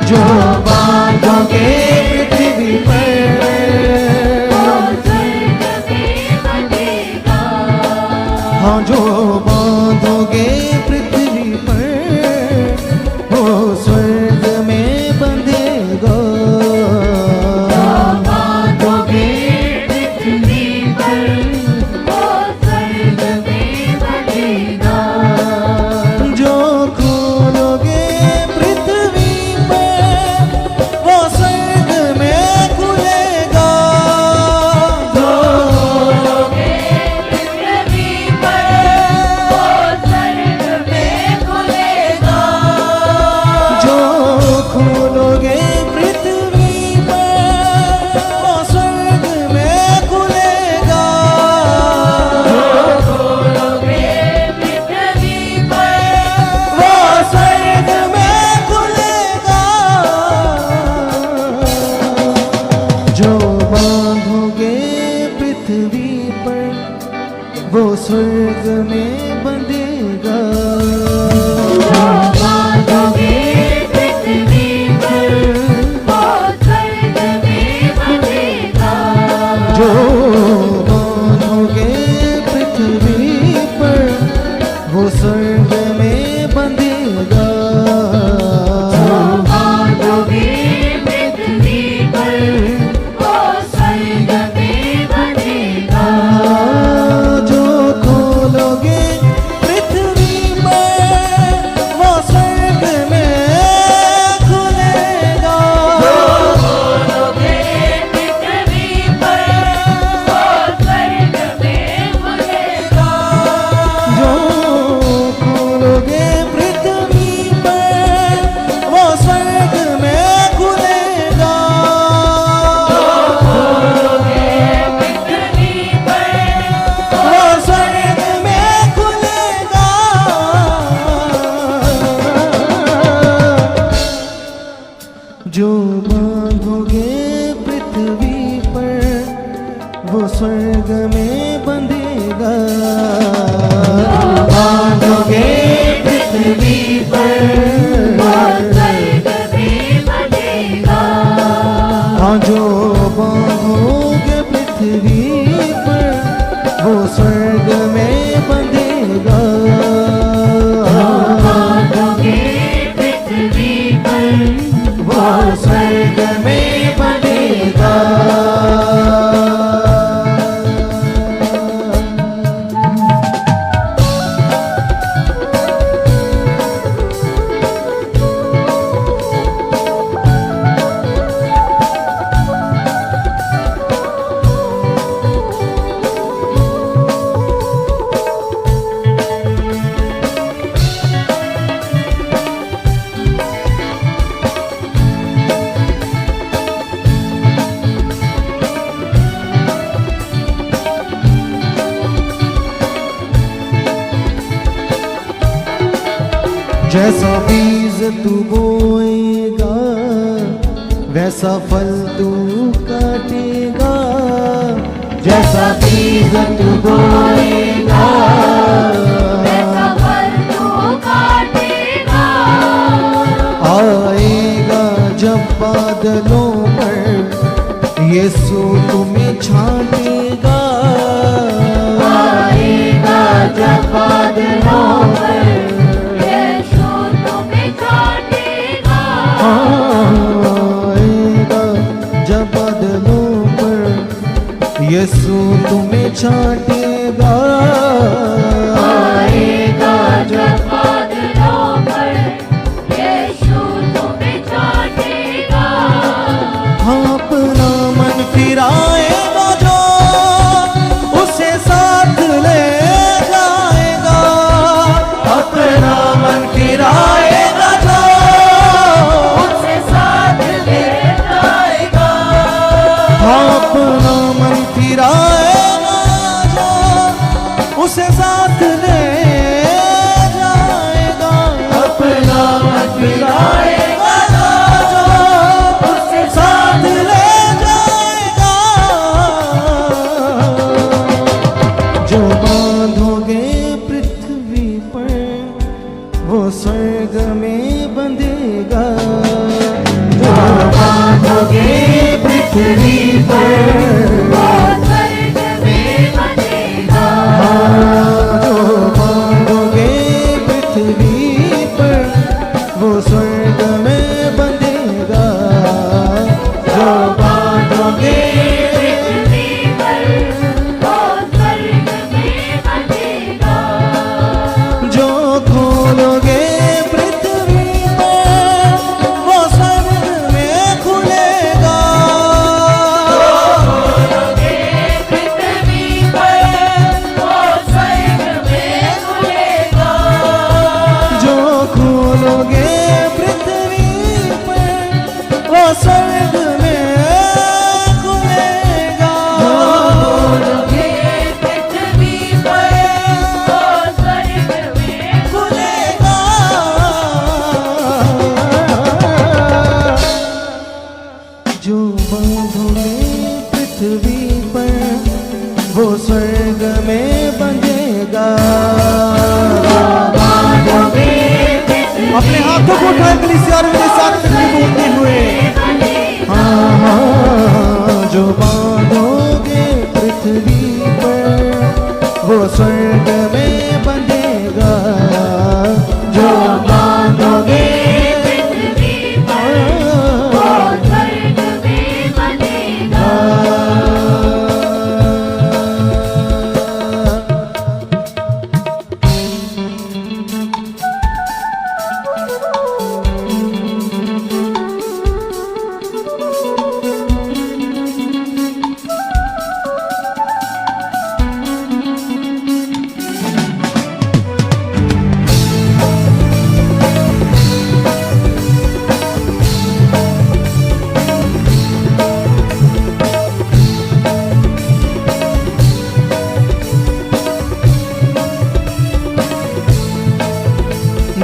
जो बांधोगे पृथ्वी पर हाँ जो बांधोगे पृथ्वी पर वो स्वर्ग में बंधेगा। बांधोगे पृथ्वी पर वो स्वर्ग में बंधेगा। जो खोलोगे पृथ्वी पर वो स्वर्ग में खुलेगा। जो खोलोगे पृथ्वी पर वो स्वर्ग में खुलेगा। जो खोलोगे पृथ्वी पर वो स्वर्ग में खुलेगा। जो खोलोगे पृथ्वी पर वो स्वर्ग में खुलेगा। जो बांधोगे पृथ्वी पर वो स्वर्ग में बंधेगा। बांधोगे पृथ्वी पर वो स्वर्ग में बंधेगा। जो बांधोगे पृथ्वी पर वो स्वर्ग में बंधेगा। बांधोगे पृथ्वी पर वो स्वर्ग में बंधेगा। जो खोलोगे पृथ्वी पर वो स्वर्ग में खुलेगा। खोलोगे पृथ्वी पर वो स्वर्ग में खुलेगा। जो खोलोगे पृथ्वी पर वो स्वर्ग में खुलेगा। खोलोगे पृथ्वी पर वो स्वर्ग में खुलेगा। जो बांधोगे पृथ्वी पर वो स्वर्ग में बंधेगा। बांधोगे पृथ्वी पर स्वर्ग में बंधेगा। हाँ जो बांधोगे पृथ्वी पर वो स्वर्ग में बंधेगा। बांधोगे पृथ्वी पर वो स्वर्ग में बंधेगा। जैसा बीज तू बोएगा वैसा फल तू काटेगा। जैसा बीज तू बोएगा वैसा फल तू काटेगा। आएगा जब बादलों पर यीशु तुम्हें छांटेगा। आएगा जब बादलों पर यीशु तुम्हें छांटेगा। आएगा जब बादलों पर यीशु तुम्हें छांटेगा। आएगा जब बादलों पर यीशु तुम्हें छांटेगा। हाँ अपना मन फिराएगा जो उसे साथ ले जाएगा। अपना मन फिराएगा जो उसे साथ ले जाएगा। हाँ अपना मन फिराएगा जो स्वर्ग में खुलेगा। बोलोगे पृथ्वी पर वो स्वर्ग में खुलेगा। जो बांधोगे पृथ्वी पर वो स्वर्ग में बंधेगा। अपने हाथों को उठाए कलीसिया और मेरे साथ में बोलते हुए, हाँ हाँ, जो बांधोगे पृथ्वी पर वो स्वर्ग में बंधेगा। जो बांधोगे पृथ्वी पर वो स्वर्ग में बंधेगा।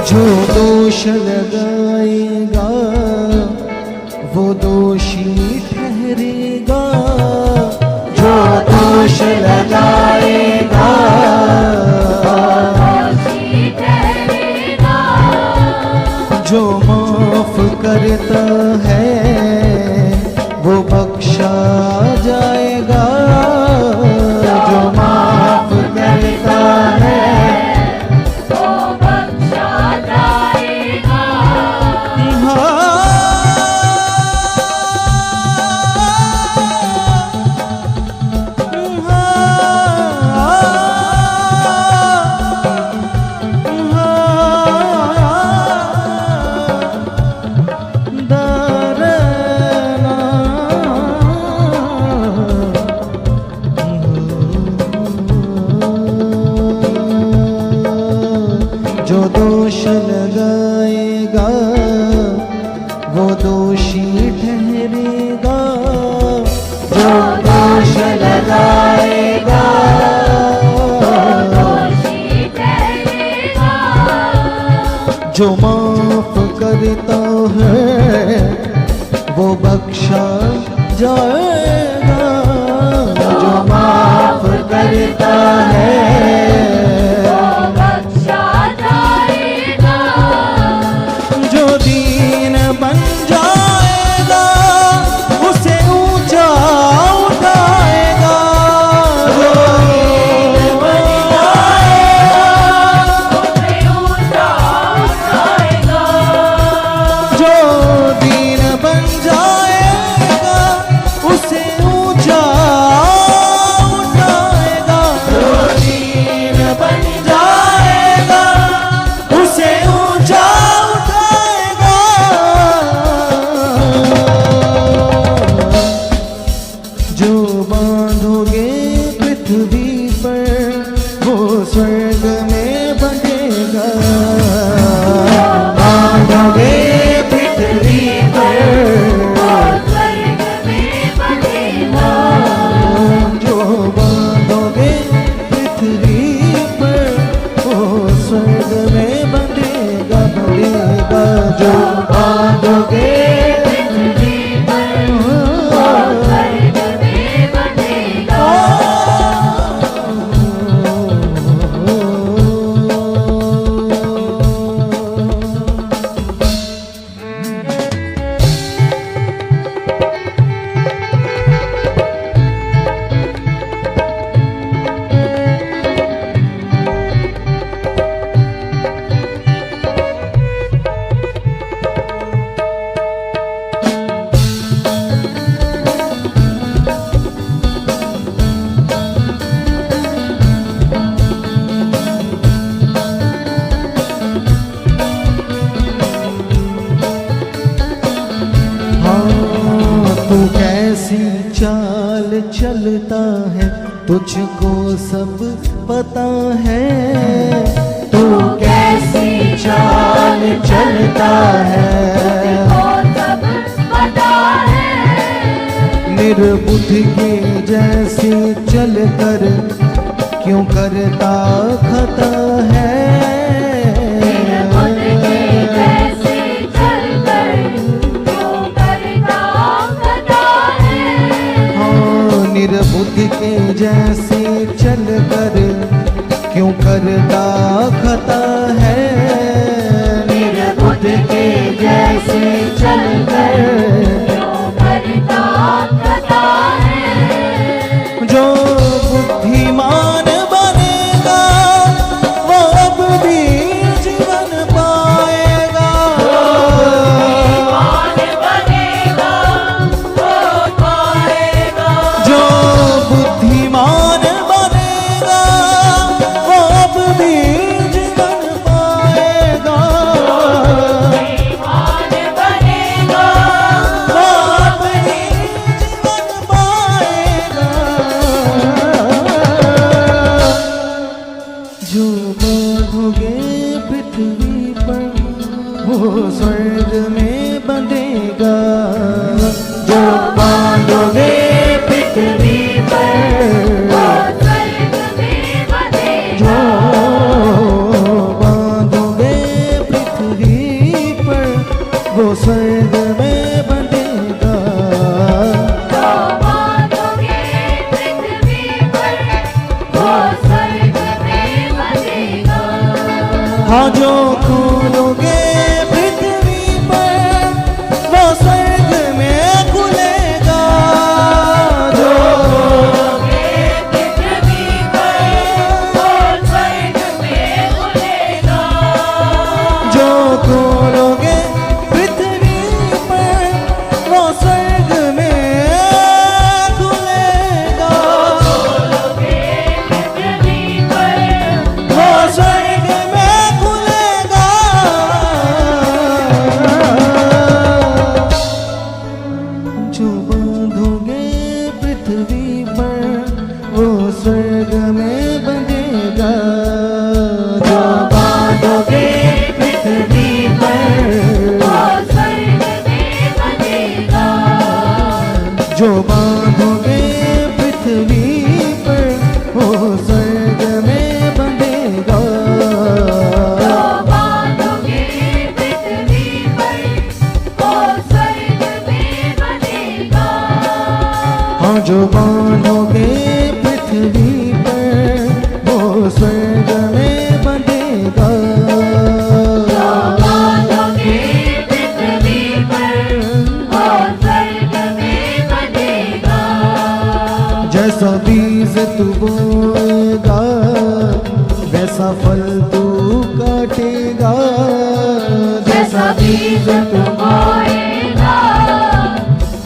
जो दोष लगाएगा वो दोषी ठहरेगा। जो दोष लगाएगा दोषी ठहरेगा। जो माफ करता है वो बख्शा जाएगा। जो माफ करता है वो बख्शा जाएगा। जो दोष लगाएगा वो दोषी ठहरेगा। जो दोष लगाएगा दोषी ठहरेगा। जो माफ करता है वो बख्शा जाएगा। जो माफ करता है बख्शा जाएगा। जो दीन बन जाएगा उसे ऊंचा उठाएगा। जो दीन बन उसे ऊंचा उठाएगा। जो दीन बन जाएगा उसे ऊंचा उठाएगा। जो दीन बन जाएगा उसे ऊंचा उठाएगा। जो बांधोगे पृथ्वी पर वो स्वर्ग में बंधेगा। बांधोगे पृथ्वी पर वो स्वर्ग में बंधेगा। जो बांधोगे पृथ्वी पर वो स्वर्ग में बंधेगा। बंधेगा। जो बांधोगे पृथ्वी पर वो स्वर्ग में बंधेगा। तू कैसी चाल चलता है तुझको सब पता है। तू कैसी चाल चलता है वो सब पता निर्बुद्धि के जैसे चलकर क्यों करता खता है। जैसे चलकर क्यों करता खता है। हाँ, निर्बुद्धि के जैसे चलकर क्यों करता खता है। निर्बुद्धि के जैसे चलकर क्यों करता खता है। जो बुद्धिमान बनेगा वो अब भी जीवन पाएगा। मान बनेगा वो पाएगा। जो बुद्धिमान बनेगा वो अब भी जीवन पाएगा। मान बनेगा वो अब भी जीवन पाएगा। जो बांधोगे पृथ्वी पर वो स्वर्ग में बंधेगा। जो बांधोगे पृथ्वी पर वो स्वर्ग में बंधेगा। जो बांधोगे पृथ्वी पर वो स्वर्ग में बंधेगा। जो बांधोगे पृथ्वी पर वो स्वर्ग में बंधेगा। हाँ, जो खोलोगे पृथ्वी पर वो स्वर्ग में खुलेगा। जो पृथ्वी पर वो स्वर्ग में खुलेगा। जो खोलोगे पृथ्वी पर वो स्वर्ग में खुलेगा। पृथ्वी पर वो स्वर्ग में खुलेगा। जो बांधोगे पृथ्वी पर वो स्वर्ग में बंधेगा। जो बांधोगे पृथ्वी पर वो स्वर्ग में बंधेगा। जो बांधोगे पृथ्वी पर वो स्वर्ग में बंधेगा। जो बांधोगे पृथ्वी पर वो स्वर्ग में बंधेगा। हाँ, जो बांधोगे पृथ्वी पर वो स्वर्ग में बंधेगा। जो बांधोगे पृथ्वी पर वो स्वर्ग में बंधेगा। जैसा बीज तू बोएगा वैसा फल तू काटेगा। जैसा बीज तू बोएगा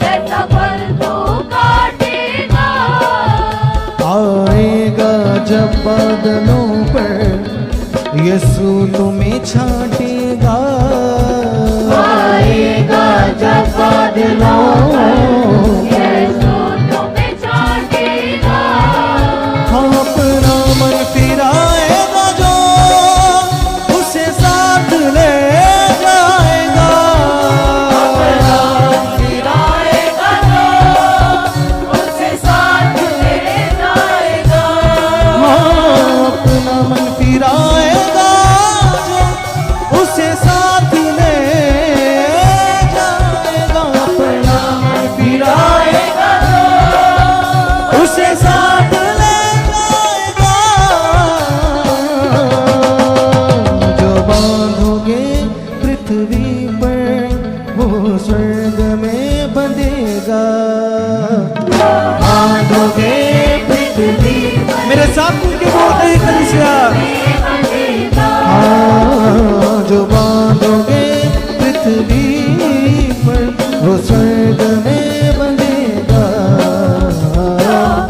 वैसा फल तू काटेगा। आएगा जब बादलों पर यीशु तुम्हें छांटेगा। आएगा जब बादलों पर यीशु तुम्हें छांटेगा। हाँ, अपना मन फिराएगा जो उसे साथ ले जाएगा। फिराएगा जो उसे साथ ले जाएगा। हाँ, अपना मन फिराएगा जो उसे साथ ले जाएगा। अपना मन फिराएगा जो उसे साथ ले जाएगा। जो बांधोगे पृथ्वी पर वो स्वर्ग में बंधेगा। बांधोगे पृथ्वी मेरे साथ के बोलते हैं कलिसिया। हाँ, जो बांधोगे पृथ्वी पर वो स्वर्ग में बंधेगा।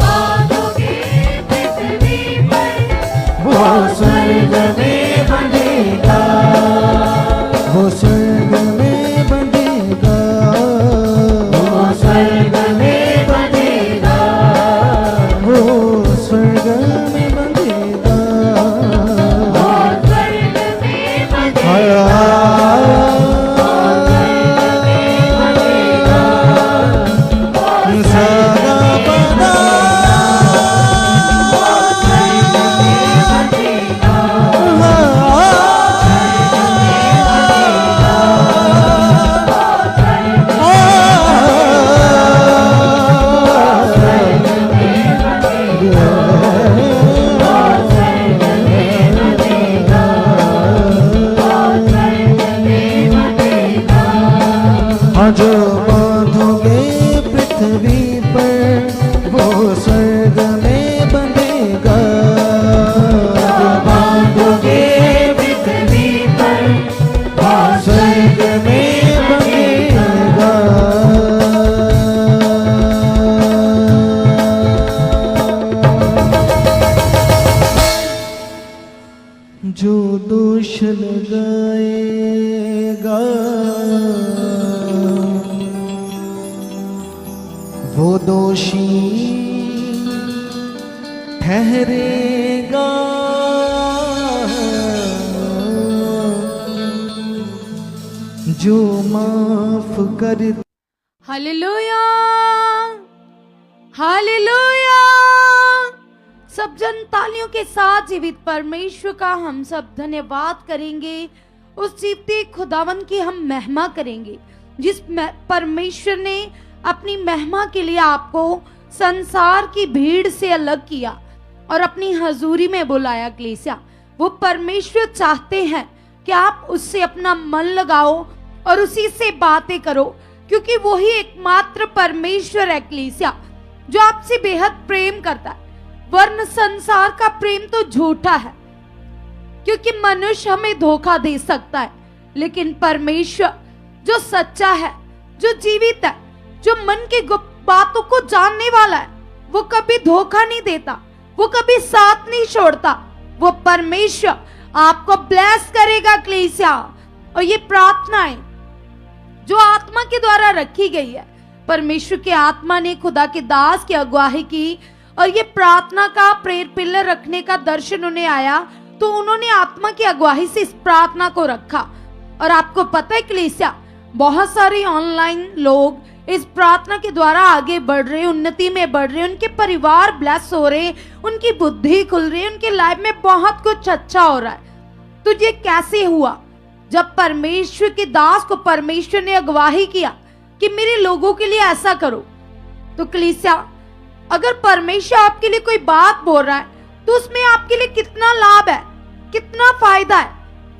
बांधोगे पृथ्वी पर वो स्वर्ग में बंधेगा। वो स्वर्ग में बंधेगा। हाँ जो बांधोगे पृथ्वी पर वो स्वर्ग में बंधेगा। जो बांधोगे पृथ्वी पर वो स्वर्ग में बंधेगा। जो दोष लगाएगा वो दोषी ठहरेगा। जो माफ कर हालेलुया, हालेलुया। सब जन तालियों के साथ जीवित परमेश्वर का हम सब धन्यवाद करेंगे। उस जीवते खुदावन की हम महिमा करेंगे जिस परमेश्वर ने अपनी महिमा के लिए आपको संसार की भीड़ से अलग किया और अपनी हजूरी में बुलाया। कलीसिया, वो परमेश्वर चाहते हैं कि आप उससे अपना मन लगाओ और उसी से बातें करो, क्योंकि वो ही एकमात्र परमेश्वर है कलीसिया जो आपसे बेहद प्रेम करता है। वरन संसार का प्रेम तो झूठा है, क्योंकि मनुष्य हमें धोखा दे सकता है, लेकिन परमेश्वर जो सच्चा है, जो जीवित है, जो मन की गुप्त बातों को जानने वाला है, वो कभी धोखा नहीं देता, वो कभी साथ नहीं छोड़ता। वो परमेश्वर आपको ब्लेस करेगा कलीसिया। और ये प्रार्थनाएं जो आत्मा के द्वारा रखी गई है, परमेश्वर के आत्मा ने खुदा के दास की अगुवाई की और ये प्रार्थना का प्रेयर पिलर रखने का दर्शन उन्हें आया, तो उन्होंने आत्मा की अगुवाई से इस प्रार्थना को रखा। और आपको पता है कलीसिया, बहुत सारे ऑनलाइन लोग इस प्रार्थना के द्वारा आगे बढ़ रहे, उन्नति में बढ़ रहे, उनके परिवार ब्लेस हो रहे, उनकी बुद्धि खुल रही, उनके लाइफ में बहुत कुछ अच्छा हो रहा है। तो ये कैसे हुआ? जब परमेश्वर के दास को परमेश्वर ने अगुवाई किया कि मेरे लोगों के लिए ऐसा करो। तो कलीसिया, अगर परमेश्वर आपके लिए कोई बात बोल रहा है तो उसमें आपके लिए कितना लाभ है, कितना फायदा है?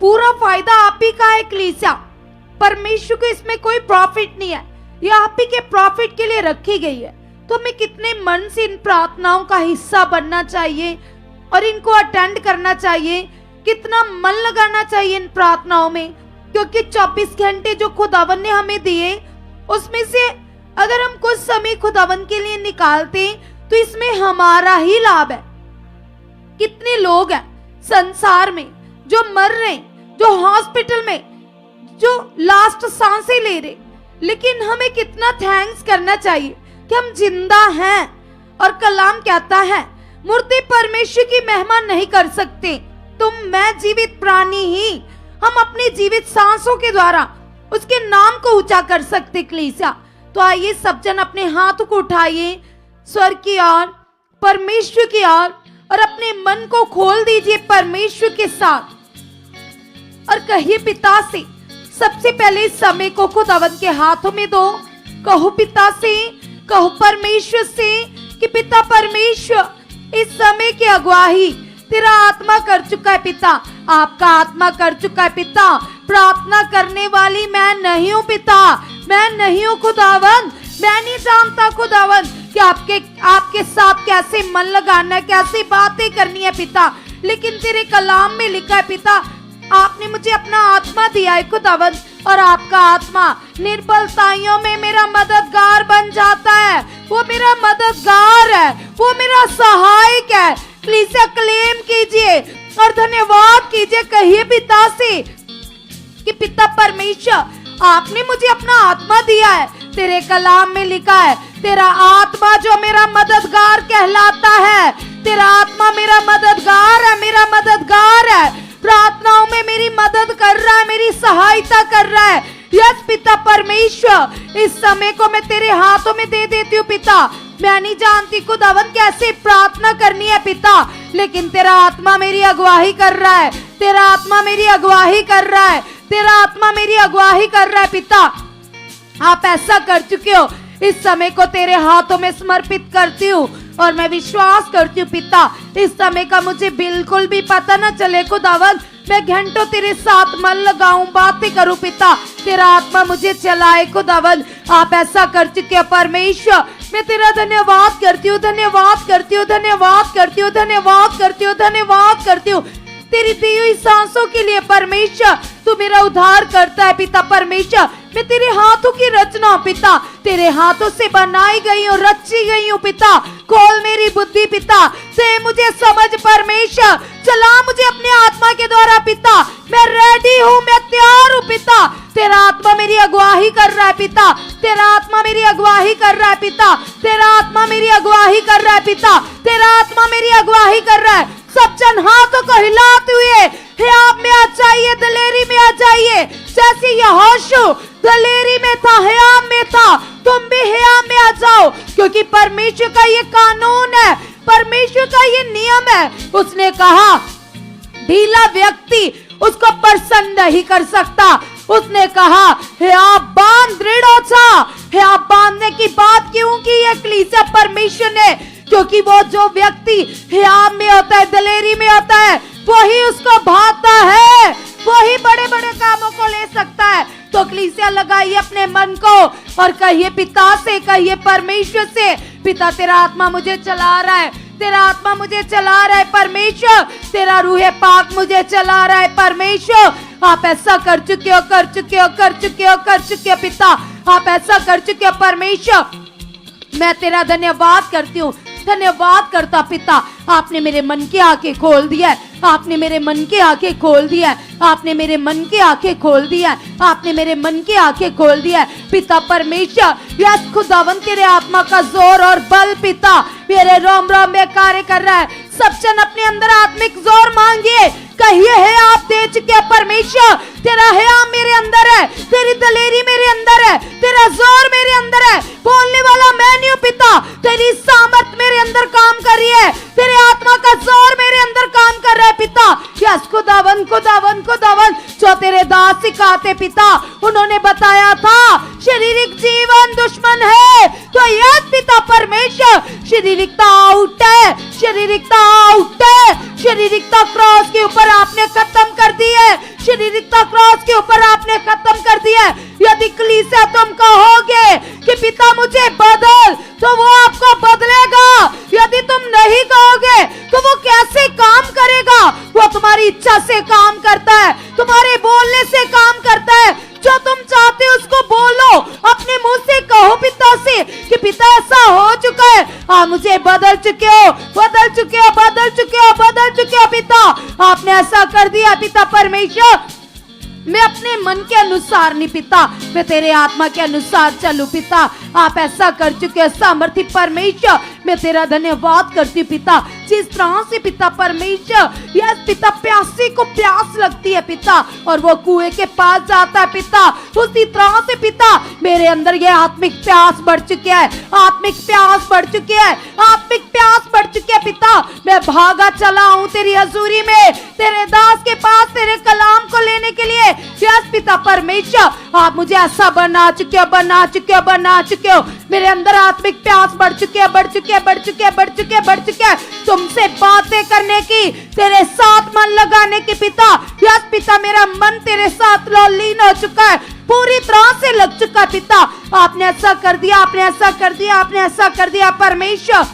पूरा फायदा आप ही का है कलीसिया। परमेश्वर को इसमें कोई प्रॉफिट नहीं है, ये आप ही के प्रॉफिट के लिए रखी गई है। तो हमें कितने मन से इन प्रार्थनाओं का हिस्सा बनना चाहिए और इनको अटेंड करना चाहिए, कितना मन लगाना चाहिए इन प्रार्थनाओं में, क्योंकि 24 घंटे जो खुदावन ने हमें दिए उसमें से अगर हम कुछ समय खुदावन के लिए निकालते तो इसमें हमारा ही लाभ है। कितने लोग हैं संसार में जो मर रहे, जो हॉस्पिटल में, जो लास्ट सांसें ले रहे, लेकिन हमें कितना थैंक्स करना चाहिए कि हम जिंदा हैं। और कलाम कहता है, मुर्दे परमेश्वर की महिमा नहीं कर सकते, तुम मैं जीवित प्राणी ही हम अपनी जीवित सांसों के द्वारा उसके नाम को ऊंचा कर सकते कलीसिया। तो आइए सब जन अपने हाथ को उठाइए स्वर्ग की ओर, परमेश्वर की ओर, और अपने मन को खोल दीजिए परमेश्वर के साथ और कहिए पिता से। सबसे पहले इस समय को खुदावन के हाथों में दो। कहो पिता से, कहो परमेश्वर से कि पिता परमेश्वर, इस समय की अगुवाई तेरा आत्मा कर चुका है पिता, आपका आत्मा कर चुका है पिता। प्रार्थना करने वाली मैं नहीं हूँ पिता, मैं नहीं हूँ खुदावन, मैं नहीं जानता खुदावन कि आपके साथ कैसे मन लगाना है, कैसे बातें करनी है पिता, लेकिन तेरे कलाम में लिखा है पिता, आपने मुझे अपना आत्मा दिया है खुदावन, और आपका आत्मा निर्बलताइयों में मेरा मददगार बन जाता है। वो मेरा मददगार है, वो मेरा सहायक है। प्लीज क्लेम कीजिए और धन्यवाद कीजिए, कहिए पिता से कि पिता परमेश्वर, आपने मुझे अपना आत्मा दिया है। तेरे कलाम में लिखा है, तेरा आत्मा जो मेरा मददगार कहलाता है, तेरा आत्मा मेरा मददगार है, मेरा मददगार है, प्रार्थनाओं में मेरी मदद कर रहा है, मेरी सहायता कर रहा है। यस पिता परमेश्वर, इस समय को मैं तेरे हाथों में दे देती हूँ पिता। मैं नहीं जानती खुदावन कैसे प्रार्थना करनी है पिता, लेकिन तेरा आत्मा मेरी अगुवाई कर रहा है, तेरा आत्मा मेरी अगुवाई कर रहा है, तेरा आत्मा मेरी अगुवाई कर रहा है पिता। आप ऐसा कर चुके हो, इस समय को तेरे हाथों में समर्पित करती हूँ और मैं विश्वास करती हूँ पिता, इस समय का मुझे बिल्कुल भी पता न चले खुदावन, मैं घंटों तेरे साथ मन लगाऊं, बातें करूं पिता, तेरा आत्मा मुझे चलाए खुदावन। आप ऐसा कर चुके हो परमेश्वर। मैं तेरा धन्यवाद करती हूँ, धन्यवाद करती हूँ, धन्यवाद करती हूँ, धन्यवाद करती हूँ, धन्यवाद करती हूँ तेरी दी हुई सांसों के लिए परमेश्वर। तू मेरा उद्धार करता है पिता परमेश्वर। मैं तेरे हाथों की रचना हूँ पिता, तेरे हाथों से बनाई गई हूँ, रची गई हूँ पिता। खोल मेरी बुद्धि पिता, से मुझे समझ परमेश्वर, चला मुझे अपने आत्मा के द्वारा पिता। मैं रेडी हूँ, मैं तैयार हूँ पिता। तेरा आत्मा मेरी अगुवाही कर रहा है पिता, तेरा आत्मा मेरी अगुवाही कर रहा है पिता, तेरा आत्मा मेरी अगुवाही कर रहा है पिता, तेरा आत्मा मेरी अगुवाही कर रहा है। सब जन हाथों को हिलाते हुए हियाब में आ जाइए, दलेरी में आ जाइए। जैसे यहोशू दलेरी में था, हियाब में था, तुम भी हियाब में आ जाओ, क्योंकि परमेश्वर का ये कानून है, परमेश्वर का ये नियम है। उसने कहा ढीला व्यक्ति उसको प्रसन्न नहीं कर सकता। उसने कहा हियाब बांध, दृढ़ हो जा। हियाब बांधने की बात क्यों की है कलीसिया परमेश्वर ने? क्योंकि वो जो व्यक्ति हियाब में होता है, दलेरी में होता है, वही उसको भाता है, वही बड़े बड़े कामों को ले सकता है। तो कलीसिया लगाइए अपने मन को और कहिए पिता से, कहिए परमेश्वर से, पिता तेरा आत्मा मुझे चला रहा है, तेरा आत्मा मुझे चला रहा है परमेश्वर, तेरा रूहे पाक मुझे चला रहा है परमेश्वर। आप ऐसा कर चुके हो, कर चुके हो, कर चुके हो, कर चुके हो पिता। आप ऐसा कर चुके हो परमेश्वर। मैं तेरा धन्यवाद करती हूँ, धन्यवाद करता पिता। आपने मेरे मन की आंखें खोल दिया है, आपने मेरे मन की आंखें खोल दिया है, आपने मेरे मन की आंखें खोल दिया है, आपने मेरे मन की आंखें खोल दिया है पिता परमेश्वर। यस खुदावन तेरे आत्मा का जोर और बल पिता मेरे रोम रोम में कार्य कर रहा है। सब जन अपने अंदर आत्मिक जोर मांगिए, कहिए है आप दे चुके परमेश्वर। तेरा है मेरे अंदर है, तेरी दलेरी मेरे अंदर है, तेरा जोर मेरे अंदर है। बोलने वाला मैं नहीं हूँ पिता, तेरी सामर्थ मेरे अंदर काम कर रही है, तेरे आत्मा का जोर मेरे अंदर काम कर रहा है पिता। यस खुदावन खुदावन खुदावन, जो तेरे दास सिखाते पिता, उन्होंने बताया था शारीरिक जीवन दुश्मन है। तो यस पिता परमेश्वर, शारीरिकता आउट है, शारीरिकता आउट है, शारीरिकता क्रॉस के ऊपर आपने खत्म कर दी है, शारीरिकता क्रॉस के ऊपर आपने खत्म कर दी है। यदि कलीसिया तुम कहोगे कि पिता मुझे बदल, तो वो आपको बदलेगा। यदि तुम नहीं कहोगे तो वो कैसे काम करेगा? वो तुम्हारी इच्छा से काम करता है, तुम्हारे बोलने से काम करता है। जो तुम चाहते हो उसको बोलो, अपने मुंह से कहो पिता से कि पिता ऐसा हो चुका है, आप मुझे बदल चुके हो, बदल चुके हो, बदल चुके हो, बदल चुके हो पिता। आपने ऐसा कर दिया पिता परमेश्वर। मैं अपने मन के अनुसार नहीं पिता, मैं तेरे आत्मा के अनुसार चलूं पिता। आप ऐसा कर चुके हो सामर्थ्य परमेश्वर। मैं तेरा धन्यवाद करती हूँ पिता, जिस तरह से पिता परमेश्वर, यस पिता, प्यासी को प्यास लगती है पिता और वो कुएं के पास जाता है पिता, उसी तरह से पिता मेरे अंदर ये आत्मिक प्यास बढ़ चुकी है, आत्मिक प्यास बढ़ चुकी है, आत्मिक प्यास बढ़ चुकी है पिता। मैं भागा चला हूँ तेरी हजूरी में, तेरे दास के पास, तेरे कलाम को लेने के लिए। यस पिता परमेश्वर, आप मुझे ऐसा बना चुके हो, बना चुके हो, बना चुके हो। मेरे अंदर आत्मिक प्यास बढ़ चुकी है, बढ़ चुकी है, बढ़ चुकी है, बढ़ चुकी है, बढ़ चुकी है। तुमसे बातें करने की, तेरे साथ मन लगाने की पिता। यस पिता, मेरा मन तेरे साथ लीन हो चुका है, पूरी तरह से लग चुका है पिता। आपने ऐसा कर दिया, आपने ऐसा कर दिया, आपने ऐसा कर दिया परमेश्वर।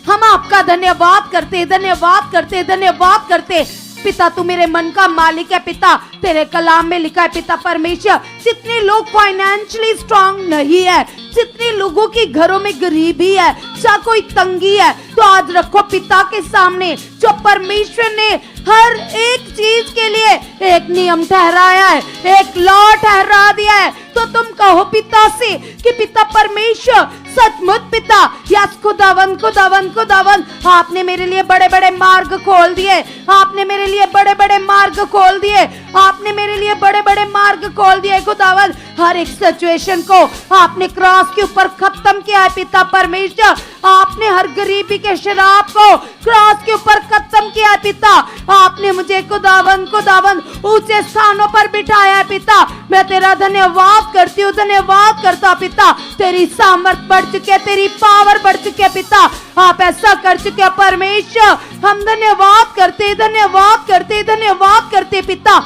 हम आपका धन्यवाद करते, धन्यवाद करते, धन्यवाद करते पिता। तू मेरे मन का मालिक है पिता, तेरे कलाम में लिखा है पिता परमेश्वर, जितने लोग फाइनेंशियली स्ट्रांग नहीं है, जितने लोगों के घरों में गरीबी है, चाहे कोई तंगी है, तो आज रखो पिता के सामने, जो परमेश्वर ने हर एक चीज के लिए एक नियम ठहराया है, एक लॉ ठहरा दिया है। तो तुम कहो पिता से कि पिता परमेश्वर, सचमुच पिता, यस खुदावन खुदावन खुदावन, आपने मेरे लिए बड़े बड़े मार्ग खोल दिए, आपने मेरे लिए बड़े बड़े मार्ग खोल दिए, आपने मेरे लिए बड़े बड़े मार्ग खोल दिए खुदावन। हर एक सिचुएशन को आपने क्रॉस के ऊपर खत्म किया है पिता परमेश्वर। आपने हर गरीबी के शराब को क्रॉस के ऊपर खत्म किया है पिता। आपने मुझे खुदावन खुदावन ऊंचे स्थानों पर बिठाया है पिता। मैं तेरा धन्यवाद करती हूँ, धन्यवाद करता पिता। तेरी सामर्थ बढ़ चुकी है, तेरी पावर बढ़ चुकी है पिता। आप ऐसा कर चुके हैं परमेश्वर। हम धन्यवाद करते, धन्यवाद करते, धन्यवाद करते पिता।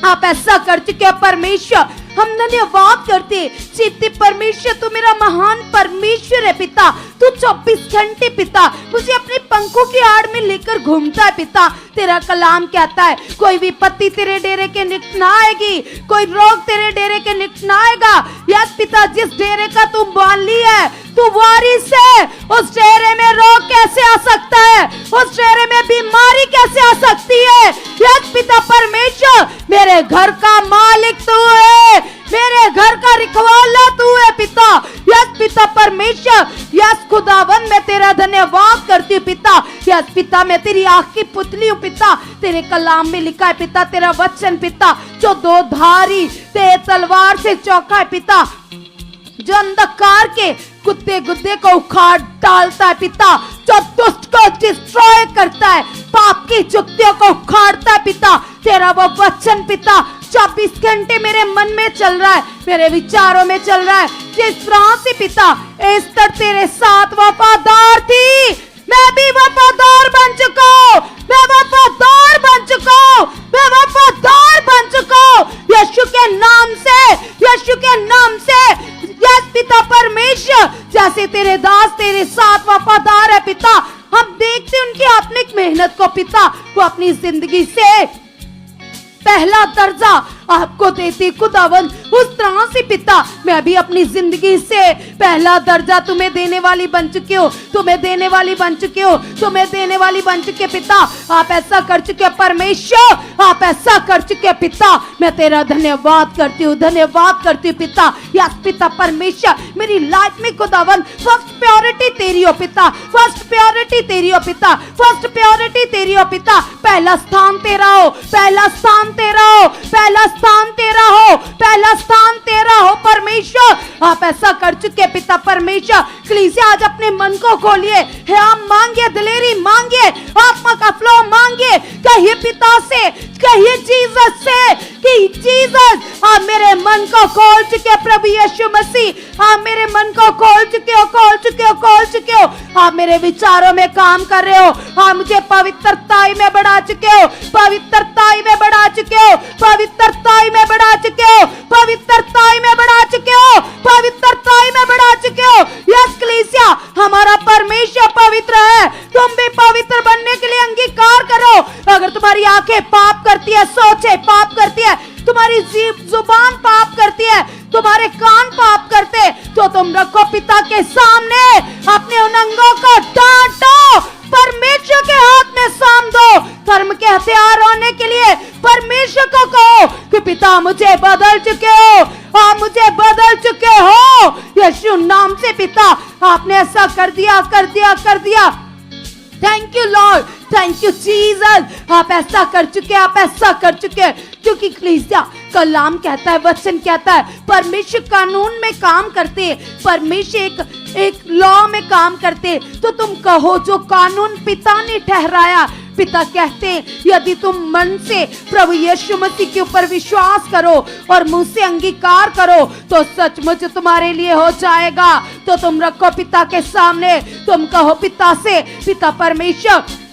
आप ऐसा कर चुके हो परमेश्वर, हम धन्यवाद करते हैं। जीवते परमेश्वर, तू मेरा महान परमेश्वर है पिता। तू 24 घंटे पिता मुझे अपने पंखों की आड़ में लेकर घूमता है पिता। तेरा कलाम कहता है कोई विपत्ति तेरे डेरे के निकट ना आएगी, कोई रोग तेरे डेरे के निकट ना आएगा। यस पिता, जिस डेरे का तू माली है, तू वारिस है, उस डेरे में रोग कैसे आ सकता है, उस डेरे में बीमारी कैसे आ सकती है। यस पिता परमेश्वर, मेरे घर का मालिक तू है, मेरे घर का रखवाला तू है पिता। यस पिता परमेश्वर, यस खुदावन, मैं तेरा धन्यवाद करती हूँ पिता। यस पिता, मैं तेरी आँख की पुतली हूँ पिता। तेरे कलाम में लिखा है पिता, तेरा वचन पिता जो दो धारी तेज तलवार से चौका है पिता, जो अंधकार के कुत्ते गुद्दे को उखाड़ डालता है पिता, जो दुष्ट को डिस्ट्रॉय करता है, पाप की जुक्तियों को उखाड़ता है पिता। तेरा वो वचन पिता 24 घंटे मेरे मन में चल रहा है, मेरे विचारों में चल रहा है। जिस तरह से पिता एस्तर तेरे साथ वफादार थी, मैं भी वफादार बन चुका हूं, मैं वफादार बन चुका हूं, मैं वफादार बन चुका हूं। यीशु के नाम से, यीशु के नाम से। यस पिता परमेश्वर, जैसे तेरे दास तेरे साथ वफादार है पिता, हम देखते उनकी आत्मिक मेहनत को पिता, वो अपनी जिंदगी से पहला दर्जा आपको देती खुदावन। उस तरह से पिता मैं भी अपनी जिंदगी से पहला दर्जा तुम्हें देने वाली बन चुकी हो, तुम्हें देने वाली बन चुके हो, तुम्हें देने वाली बन चुके पिता। आप ऐसा कर चुके परमेश्वर, आप ऐसा कर चुके पिता। मैं तेरा धन्यवाद करती हूँ, धन्यवाद करती हूँ पिता। यस पिता परमेश्वर, मेरी लाइफ में खुदावन फर्स्ट प्रायोरिटी तेरी हो पिता, फर्स्ट प्रायोरिटी तेरी हो पिता, फर्स्ट प्रायोरिटी तेरी हो पिता। पहला स्थान तेरा हो, पहला स्थान तेरा हो, पहला स्थान तेरा हो, पहला स्थान तेरा हो परमेश्वर। आप ऐसा कर चुके पिता परमेश्वर। कलीसिया आज अपने मन को खोलिए, है आप मांगिए, दिलेरी मांगिए, आत्मा का फ्लो मांगिए। कहिए पिता से, कहिए जीसस से कि जीसस आप मेरे मन को खोल चुके, प्रभु यीशु मसीह आप मेरे मन को खोल चुके हो, खोल चुके हो, खोल चुके हो। आप मेरे विचारों में काम कर रहे हो, आप मुझे पवित्रताई में बढ़ा चुके हो, पवित्रताई में बढ़ा चुके हो, पवित्रताई में बढ़ा चुके हो, पवित्रताई में बढ़ा चुके हो, पवित्रताई में बढ़ा चुके हो। यस कलीसिया, हमारा परमेश्वर पवित्र है, तुम भी पवित्र बनने के लिए अंगीकार करो। अगर तुम्हारी आंखें पाप करती है, सोचे पाप करती है, तुम्हारी जुबान पाप करती है, तुम्हारे कान पाप करते, तो तुम रखो पिता के सामने अपने उन अंगों को डांटो, परमेश्वर के हाथ में सौंप दो। धर्म के हथियार होने के लिए परमेश्वर को कहो कि पिता मुझे बदल चुके हो, आप मुझे बदल चुके हो यीशु नाम से। पिता आपने ऐसा कर दिया, कर दिया, कर दिया। Thank you Lord, thank you Jesus. आप ऐसा कर चुके, आप ऐसा कर चुके। क्योंकि कलीसिया कलाम कहता है, वचन कहता है, परमेश्वर कानून में काम करते, परमेश्वर एक लॉ में काम करते। तो तुम कहो जो कानून पिता ने ठहराया, पिता कहते हैं यदि तुम मन से प्रभु यीशु मसीह के ऊपर विश्वास करो और मुंह से अंगीकार करो तो सचमुच तुम्हारे लिए हो जाएगा। तो तुम रखो पिता के सामने, तुम कहो पिता से, पिता परमेश्वर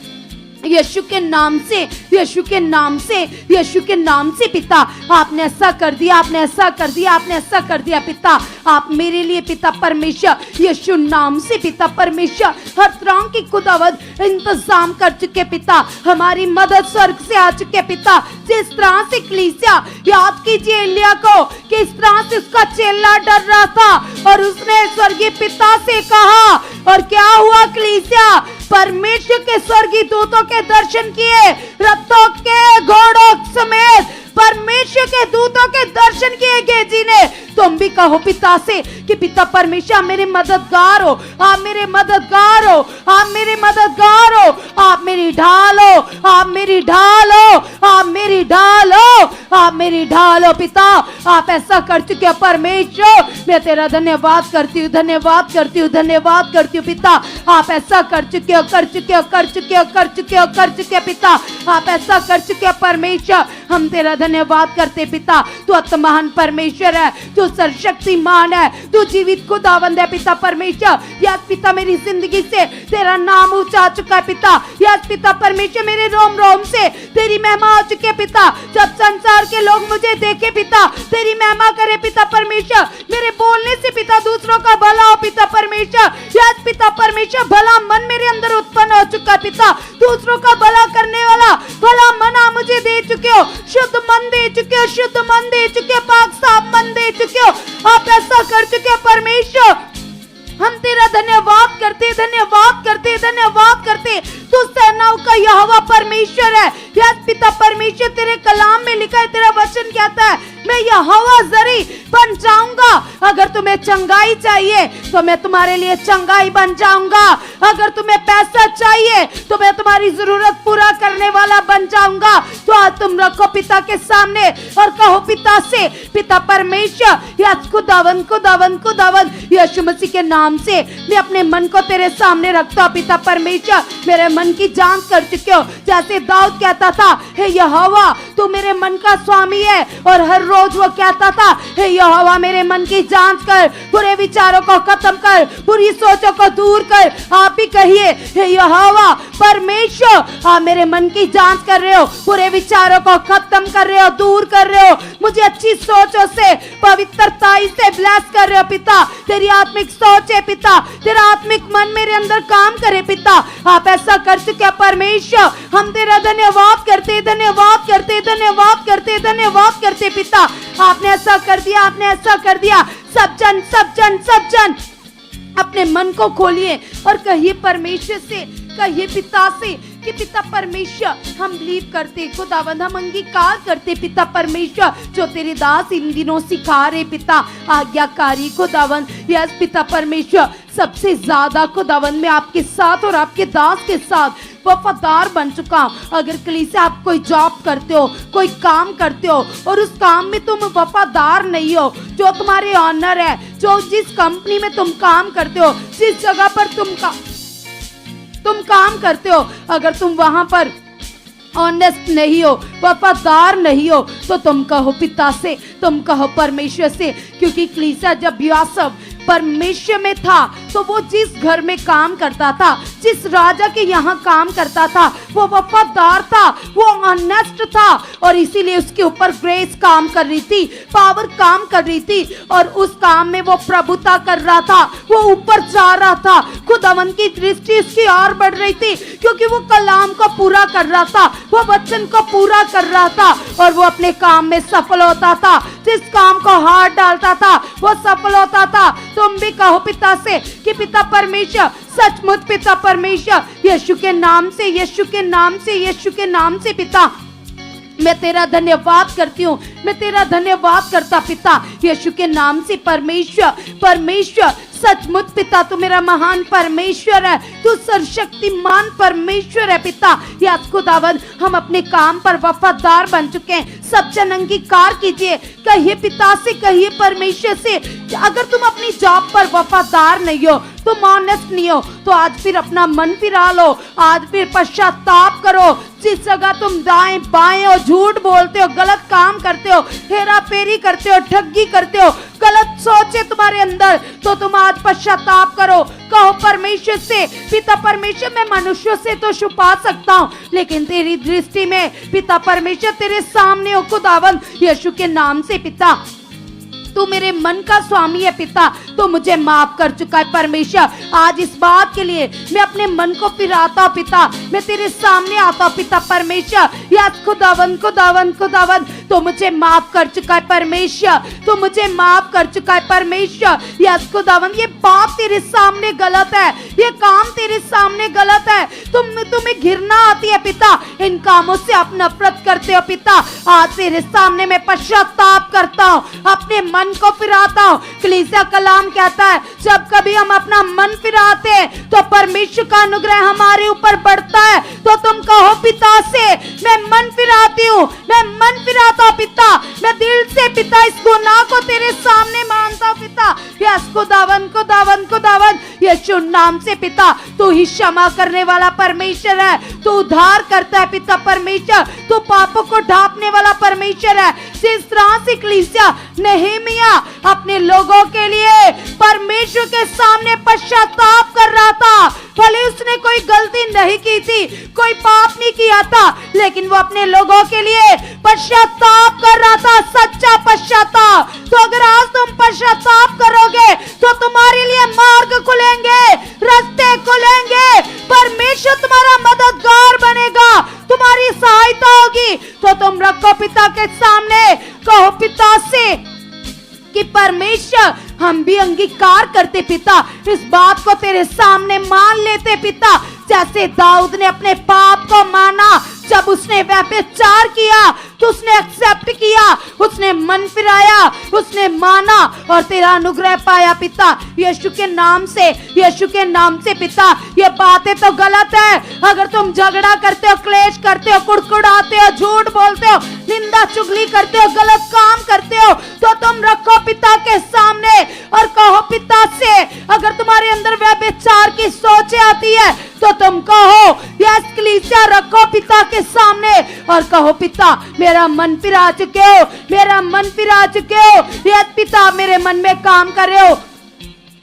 यीशु के नाम से, यीशु के नाम से, यीशु के नाम से पिता आपने ऐसा कर दिया, आपने ऐसा कर दिया, आपने ऐसा कर दिया पिता। आप मेरे लिए पिता परमेश्वर यीशु नाम से पिता परमेश्वर हर तरह की खुदावंद इंतजाम कर चुके पिता। हमारी मदद स्वर्ग से आ चुके पिता। जिस तरह से कलीसिया याद कीजिए एलिया को, किस तरह से उसका चेला डर रहा था और उसने स्वर्गीय पिता से कहा, और क्या हुआ कलीसिया, परमेश्वर के स्वर्गीय दूतों के दर्शन किए, रथों के घोड़ों समेत परमेश्वर के दूतों के दर्शन किए गेजी ने। तुम भी कहो पिता से कि पिता परमेश्वर आप मेरे मददगार हो, आप मेरे मददगार हो, आप मेरे मददगार हो, आप मेरी ढाल हो, आप मेरी ढाल हो, आप मेरी ढाल हो, आप मेरी ढाल हो पिता। आप ऐसा कर चुके हो परमेश्वर, मैं तेरा धन्यवाद करती हूँ, धन्यवाद करती हूँ, धन्यवाद करती हूँ पिता। आप ऐसा कर चुके हो, कर चुके हो, कर चुके हो, कर चुके हो, कर चुके हो पिता। आप ऐसा कर चुके हो परमेश्वर, हम तेरा धन्यवाद करते पिता। तू अति महान परमेश्वर है, तू सर्वशक्तिमान है, तू जीवित खुदावंद है पिता परमेश्वर। यस पिता, मेरी जिंदगी से तेरा नाम ऊंचा चुका है पिता। यस पिता परमेश्वर, मेरे रोम रोम से तेरी महिमा हो चुकी है पिता। जब संसार के लोग मुझे देखे पिता, तेरी महिमा करे पिता परमेश्वर। मेरे बोलने से पिता दूसरों का भला हो पिता परमेश्वर। यस पिता परमेश्वर, भला मन मेरे अंदर उत्पन्न हो चुका है पिता। दूसरों का भला करने वाला भला मन आप मुझे दे चुके हो, शुद्ध मन दे चुके हो, शुद्ध मन दे चुके हो, पाक साफ मन दे चुके हो। आप ऐसा कर चुके हो परमेश्वर। हम तेरा धन्यवाद करते, धन्यवाद करते, धन्यवाद करते। तू सेनाओं का यहोवा परमेश्वर है। यस पिता परमेश्वर, तेरे कलाम में लिखा है, तेरा वचन कहता है मैं यहोवा जरी बन जाऊंगा। अगर तुम्हें चंगाई चाहिए तो मैं तुम्हारे लिए चंगाई बन जाऊंगा। अगर तुम्हें पैसा चाहिए तो मैं तुम्हारी जरूरत पूरा करने वाला बन जाऊंगा। तो आज तुम रखो पिता के सामने और कहो पिता से, पिता परमेश्वर, यस खुदावन खुदावन खुदावन, यीशु मसीह के नाम से मैं अपने मन को तेरे सामने रखता हूं पिता परमेश्वर। मेरे मन की जांच कर चुके हो, जैसे दाऊद कहता था, हे यहोवा तू मेरे मन का स्वामी है। और हर रोज वो कहता था, हे यहोवा मेरे मन की जांच कर, बुरे विचारों को खत्म कर, बुरी सोचों को दूर कर। आप भी कहिए, हे यहोवा परमेश्वर, आप मेरे मन की जांच कर रहे हो, बुरे विचारों को खत्म कर रहे हो, दूर कर रहे हो, मुझे अच्छी सोचों से, पवित्रताई से ब्लेस कर रहे हो पिता। तेरी आत्मिक सोच है पिता, तेरा आत्मिक मन मेरे अंदर काम करे पिता। आप ऐसा कर चुके परमेश्वर। हम तेरा धन्यवाद करते, धन्यवाद करते, धन्यवाद करते, धन्यवाद करते पिता। आपने ऐसा कर दिया, आपने ऐसा कर दिया। सब जन सब जन सब जन अपने मन को खोलिए और कहिए परमेश्वर से, कहिए पिता से कि पिता परमेश्वर हम बिलीव करते खुदावंद, हम अंगीकार करते पिता परमेश्वर जो तेरे दास इन दिनों सिखा रहे पिता आज्ञाकारी खुदावंद। यस पिता परमेश्वर, सबसे ज्यादा खुदावंद मैं आपके साथ और आपके दास के साथ वफादार बन चुका हूँ। अगर कलीसिया आप कोई जॉब करते हो, कोई काम करते हो और उस काम में तुम वफादार नहीं हो, जो तुम्हारे ऑनर है, जो जिस कंपनी में तुम काम करते हो, जिस जगह पर तुम काम करते हो, अगर तुम वहां पर ऑनेस्ट नहीं हो, वफादार नहीं हो, तो तुम कहो पिता से, तुम कहो परमेश्वर से। क्योंकि कलीसिया जब यूसुफ परमेश्वर में था तो वो जिस घर में काम करता था, जिस राजा के यहाँ काम करता था, वो वफादार था, वो ऑनेस्ट था और इसीलिए उसके ऊपर ग्रेस काम कर रही थी, पावर काम कर रही थी और उस काम में वो प्रभुता कर रहा था, वो ऊपर जा रहा था। खुदावन की दृष्टि उसकी और बढ़ रही थी क्योंकि वो कलाम को पूरा कर रहा था, वो वचन को पूरा कर रहा था और वो अपने काम में सफल होता था। जिस काम को हाथ डालता था वो सफल होता था। तुम भी कहो पिता से कि पिता परमेश्वर, सचमुच पिता परमेश्वर, यीशु के नाम से, यीशु के नाम से, यीशु के नाम से पिता मैं तेरा धन्यवाद करती हूँ, मैं तेरा धन्यवाद करता पिता यीशु के नाम से। परमेश्वर परमेश्वर, सचमुच पिता तू मेरा महान परमेश्वर है, तू सर्वशक्तिमान परमेश्वर है पिता। यस खुदावन, हम अपने काम पर वफादार बन चुके हैं। सब जन अंगीकार कीजिए, कहिए पिता से, कहिए परमेश्वर से। अगर तुम अपनी जॉब पर वफादार नहीं हो, तुम ऑनेस्ट नहीं हो, तो आज फिर अपना मन फिरा लो, आज फिर पश्चाताप करो। जिस जगह तुम दाएं बाएं हो, झूठ बोलते हो, गलत काम करते हो, हेरा फेरी करते हो, ठगी करते हो, गलत सोचे तुम्हारे अंदर, तो तुम आज पश्चाताप करो। कहो परमेश्वर से, पिता परमेश्वर मैं मनुष्यों से तो छुपा सकता हूँ, लेकिन तेरी दृष्टि में पिता परमेश्वर तेरे सामने हो खुदावन, यीशु के नाम से पिता तू मेरे मन का स्वामी है पिता, तो मुझे माफ कर चुका है परमेश्वर। आज इस बात के लिए मैं अपने मन को फिराता हूँ पिता, मैं तेरे सामने आता हूँ पिता परमेश्वर। यस खुदावन खुदावन खुदावन, तो मुझे माफ कर चुका है परमेश्वर, तो मुझे माफ कर चुका है परमेश्वर। यस खुदावन, ये बात तेरे सामने गलत है, ये काम तेरे सामने गलत है, तुम्हें घृणा आती है पिता, इन कामों से आप नफरत करते हो पिता। आज तेरे सामने मैं पश्चाताप करता हूँ, अपने मन को फिराता हूँ। कलीसिया कलाम कहता है जब कभी हम अपना मन फिराते हैं तो परमेश्वर का अनुग्रह हमारे ऊपर बढ़ता है। तो तुम कहो पिता से, मैं मन फिराती हूँ, मैं मन फिराता हूँ पिता, मैं दिल से पिता इस गुनाह को तेरे सामने मानता हूँ पिता। यस खुदावन खुदावन खुदावन, यीशु नाम से पिता तू ही क्षमा करने वाला परमेश्वर है, तू उद्धार करता है पिता परमेश्वर, तू पापों को ढांपने वाला परमेश्वर है। जिस तरह से कलीसिया नहमीया अपने लोगों के लिए परमेश्वर के सामने पश्चाताप कर रहा था, भले उसने कोई गलती नहीं की थी, कोई पाप नहीं किया था, लेकिन वो अपने लोगों के लिए पश्चाताप कर रहा था, सच्चा पश्चाताप। तो अगर आज तुम पश्चाताप करोगे तो तुम्हारे लिए मार्ग खुलेंगे, रास्ते खुलेंगे, परमेश्वर तुम्हारा मददगार बनेगा, तुम्हारी सहायता होगी। तो तुम रखो पिता के सामने, कहो पिता से कि परमेश्वर हम भी अंगीकार करते पिता, इस बात को तेरे सामने मान लेते पिता, जैसे दाऊद ने अपने पाप को माना, जब उसने व्यभिचार किया तो उसने एक्सेप्ट किया, उसने मन फिराया, उसने माना और तेरा अनुग्रह पाया पिता। यीशु के नाम से, यीशु के नाम से पिता, ये बातें तो गलत है। अगर तुम झगड़ा करते हो, क्लेश करते हो, कुड़कुड़ाते हो, झूठ बोलते हो, निंदा चुगली करते हो, गलत काम करते हो, तो तुम रखो पिता के सामने और कहो पिता से, अगर तुम्हारे अंदर व्यभिचार की सोच आती है तो तुम कहो, यस कलीसिया रखो पिता के सामने और कहो पिता मेरा मन फिरा चुके हो, मेरा मन फिरा चुके हो, यस पिता मेरे मन में काम कर रहे हो।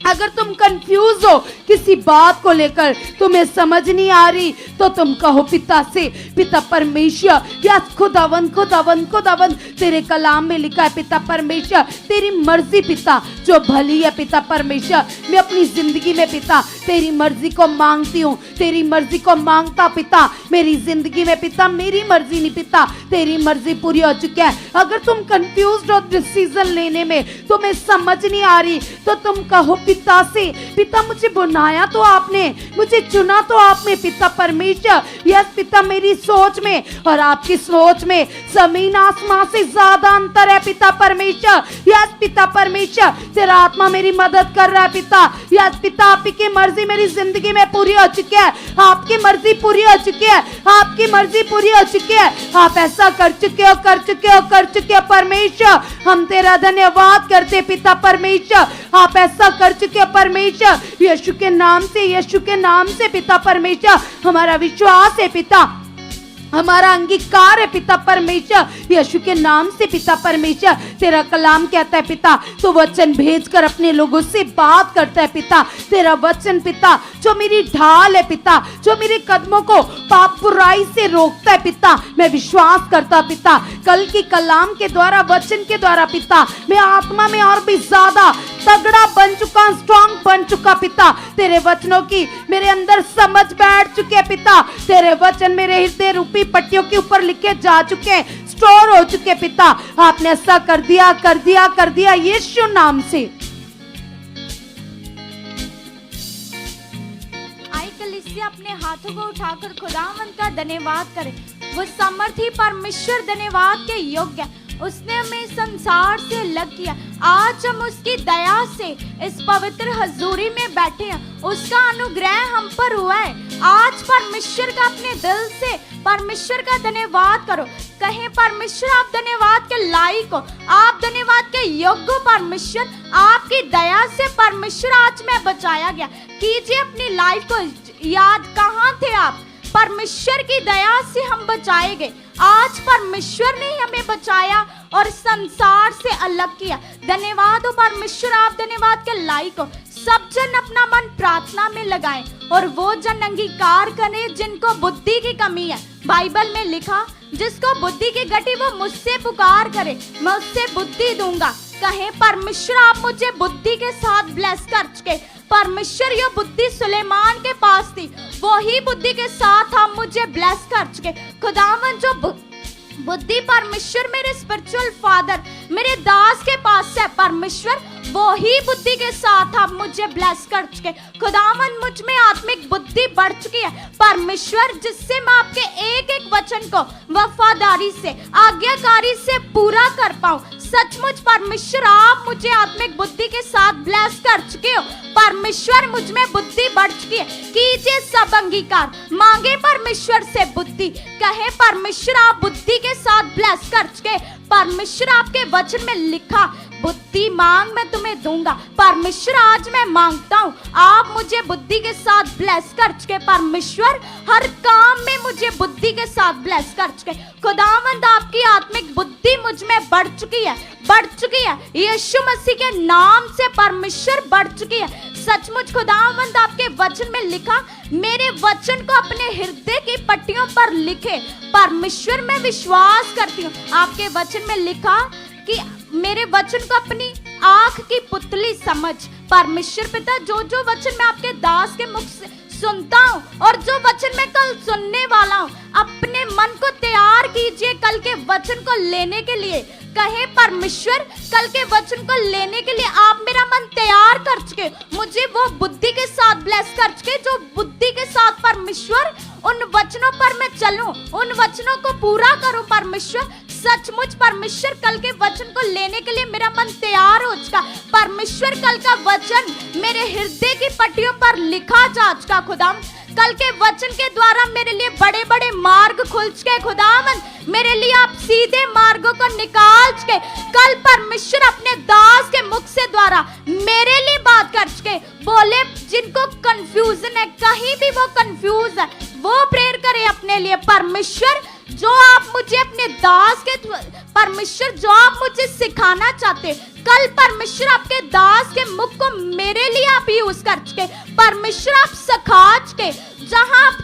अगर तुम कंफ्यूज हो किसी बात को लेकर, तुम्हें समझ नहीं आ रही, तो तुम कहो पिता से, पिता परमेश्वर, या खुदावन खुदावन खुदावन, तेरे कलाम में लिखा है पिता परमेश्वर तेरी मर्जी पिता जो भली है पिता परमेश्वर, मैं अपनी जिंदगी में पिता तेरी मर्जी को मांगती हूँ, तेरी मर्जी को मांगता पिता, मेरी जिंदगी में पिता मेरी मर्जी नहीं पिता, तेरी मर्जी पूरी हो चुकी है। अगर तुम कंफ्यूज हो डिसीजन लेने में, तुम्हें समझ नहीं आ रही, तो तुम कहो पिता से, पिता मुझे बनाया तो आपने, मुझे चुना तो आपने पिता परमेश्वर, यस पिता मेरी सोच में और आपकी सोच में जमीन आसमान से ज्यादा अंतर है पिता परमेश्वर, यस पिता परमेश्वर तेरा आत्मा मेरी मदद कर रहा है पिता, यस पिता आपकी मर्जी मेरी जिंदगी में पूरी हो चुकी है, आपकी मर्जी पूरी हो चुकी है, आपकी मर्जी पूरी हो चुकी है, आप ऐसा कर चुके हो, कर चुके हो, कर चुके हो परमेश्वर, हम तेरा धन्यवाद करते पिता परमेश्वर, आप ऐसा कर चुके हो परमेश्वर, यीशु के नाम से, यीशु के नाम से पिता परमेश्वर हमारा विश्वास है पिता, हमारा अंगीकार है पिता परमेश्वर, यीशु के नाम से पिता परमेश्वर। तेरा कलाम कहता है पिता तो वचन भेजकर अपने लोगों से बात करता है पिता, तेरा वचन पिता जो मेरी ढाल है पिता, जो मेरे कदमों को पाप बुराई से रोकता है पिता, मैं विश्वास करता पिता, कल की कलाम के द्वारा, वचन के द्वारा पिता मैं आत्मा में और भी ज्यादा तगड़ा बन चुका, स्ट्रॉन्ग बन चुका पिता, तेरे वचनों की मेरे अंदर समझ बैठ चुके हैं पिता, तेरे वचन मेरे हृदय रूपी पट्टियों के ऊपर लिखे जा चुके, स्टोर हो चुके पिता, आपने ऐसा कर दिया, कर दिया, कर दिया यीशु नाम से। आई कलीसिया अपने हाथों को उठाकर खुदावंद का धन्यवाद करें, वो सामर्थी परमेश्वर धन्यवाद के योग्य, उसने हमें संसार से अलग किया, आज हम उसकी दया से इस पवित्र हजूरी में बैठे हैं, उसका अनुग्रह हम पर हुआ है। आज परमेश्वर का अपने दिल से परमेश्वर का धन्यवाद करो, कहें परमेश्वर आप धन्यवाद के लायक हो, आप धन्यवाद के योग्य हो परमेश्वर, आपकी दया से परमेश्वर आज मैं बचाया गया। कीजिए अपनी लाइफ को याद, कहाँ थे आप, परमेश्वर की दया से हम बचाए गए, आज परमेश्वर ने हमें बचाया और संसार से अलग किया। धन्यवाद हो परमेश्वर, आप धन्यवाद के लायक हो। सब जन अपना मन प्रार्थना में लगाएं और वो जन अंगीकार करें जिनको बुद्धि की कमी है। बाइबल में लिखा जिसको बुद्धि की घटी वो मुझसे पुकार करे, मैं उससे बुद्धि दूंगा। कहे परमेश्वर आप मुझे बुद्धि के साथ ब्लेस कर चुके, परमेश्वर ये बुद्धि सुलेमान के पास थी, वही बुद्धि के साथ आप मुझे ब्लेस कर चुके। खुदावन जो बुद्धि परमेश्वर मेरे स्पिरिचुअल फादर मेरे दास के पास है, परमेश्वर वही बुद्धि के साथ आप मुझे ब्लेस कर चुके। खुदावन मुझ में आत्मिक बुद्धि बढ़ चुकी है परमेश्वर, जिससे मैं आपके एक एक वचन को वफादारी से आज्ञाकारी से पूरा कर पाऊं। सचमुच परमेश्वर आप मुझे आत्मिक बुद्धि के साथ ब्लेस कर चुके हो परमेश्वर, मुझ में बुद्धि बढ़ चुकी है। कीजिए सब अंगीकार, मांगे परमेश्वर से बुद्धि, कहे परमेश्वर आप बुद्धि के साथ ब्लेस कर चुके, परमेश्वर आपके वचन में लिखा, बुद्धि मांग मैं तुम्हें दूंगा। परमेश्वर आज मैं मांगता हूँ, आप मुझे बुद्धि के साथ ब्लेस कर चुके। परमेश्वर हर काम में मुझे बुद्धि के साथ ब्लेस कर चुके। खुदावंद आपकी आत्मिक बुद्धि मुझ में बढ़ चुकी है, बढ़ चुकी है। यीशु मसीह के नाम से परमेश्वर बढ़ चुकी है। सचमुच खुदावंद आपके वचन में लिखा, मेरे वचन को अपने हृदय की पट्टियों पर लिखे। परमेश्वर मैं विश्वास करती हूँ, आपके वचन में लिखा कि मेरे वचन को अपनी आंख की पुतली समझ। परमेश्वर पिता, जो जो वचन मैं आपके दास के मुख से सुनता हूँ और जो वचन मैं कल सुनने वाला हूँ, अपने मन को तैयार कीजिए कल के वचन को लेने के लिए। कहे परमेश्वर, कल के वचन को लेने के लिए आप मेरा मन तैयार कर चुके, मुझे वो बुद्धि के साथ ब्लेस कर चुके, जो बुद्धि के साथ परमेश्वर उन वचनों पर मैं चलूं, उन वचनों को पूरा करूं। परमेश्वर सचमुच परमेश्वर कल के वचन को लेने के लिए मेरा मन तैयार हो चुका। परमेश्वर कल का वचन मेरे हृदय की पट्टियों पर लिखा जा चुका। खुदा कल के वचन के द्वारा मेरे लिए बड़े बड़े मार्ग खुल चुके। खुदावन मेरे लिए आप सीधे मार्गों को निकाल चुके। कल परमेश्वर अपने दास के मुख से द्वारा मेरे लिए बात कर चुके। बोले जिनको कंफ्यूजन है, कहीं भी वो कंफ्यूज है, वो प्रेयर करे अपने लिए। परमेश्वर जो आप मुझे अपने दास के परमेश्वर जो आप मुझे सिखाना चाहते, कल परमेश्वर आपके दास के मुख को मेरे लिए आप यूज कर चुके। परमेश्वर आप सिखा चुके, जहां आप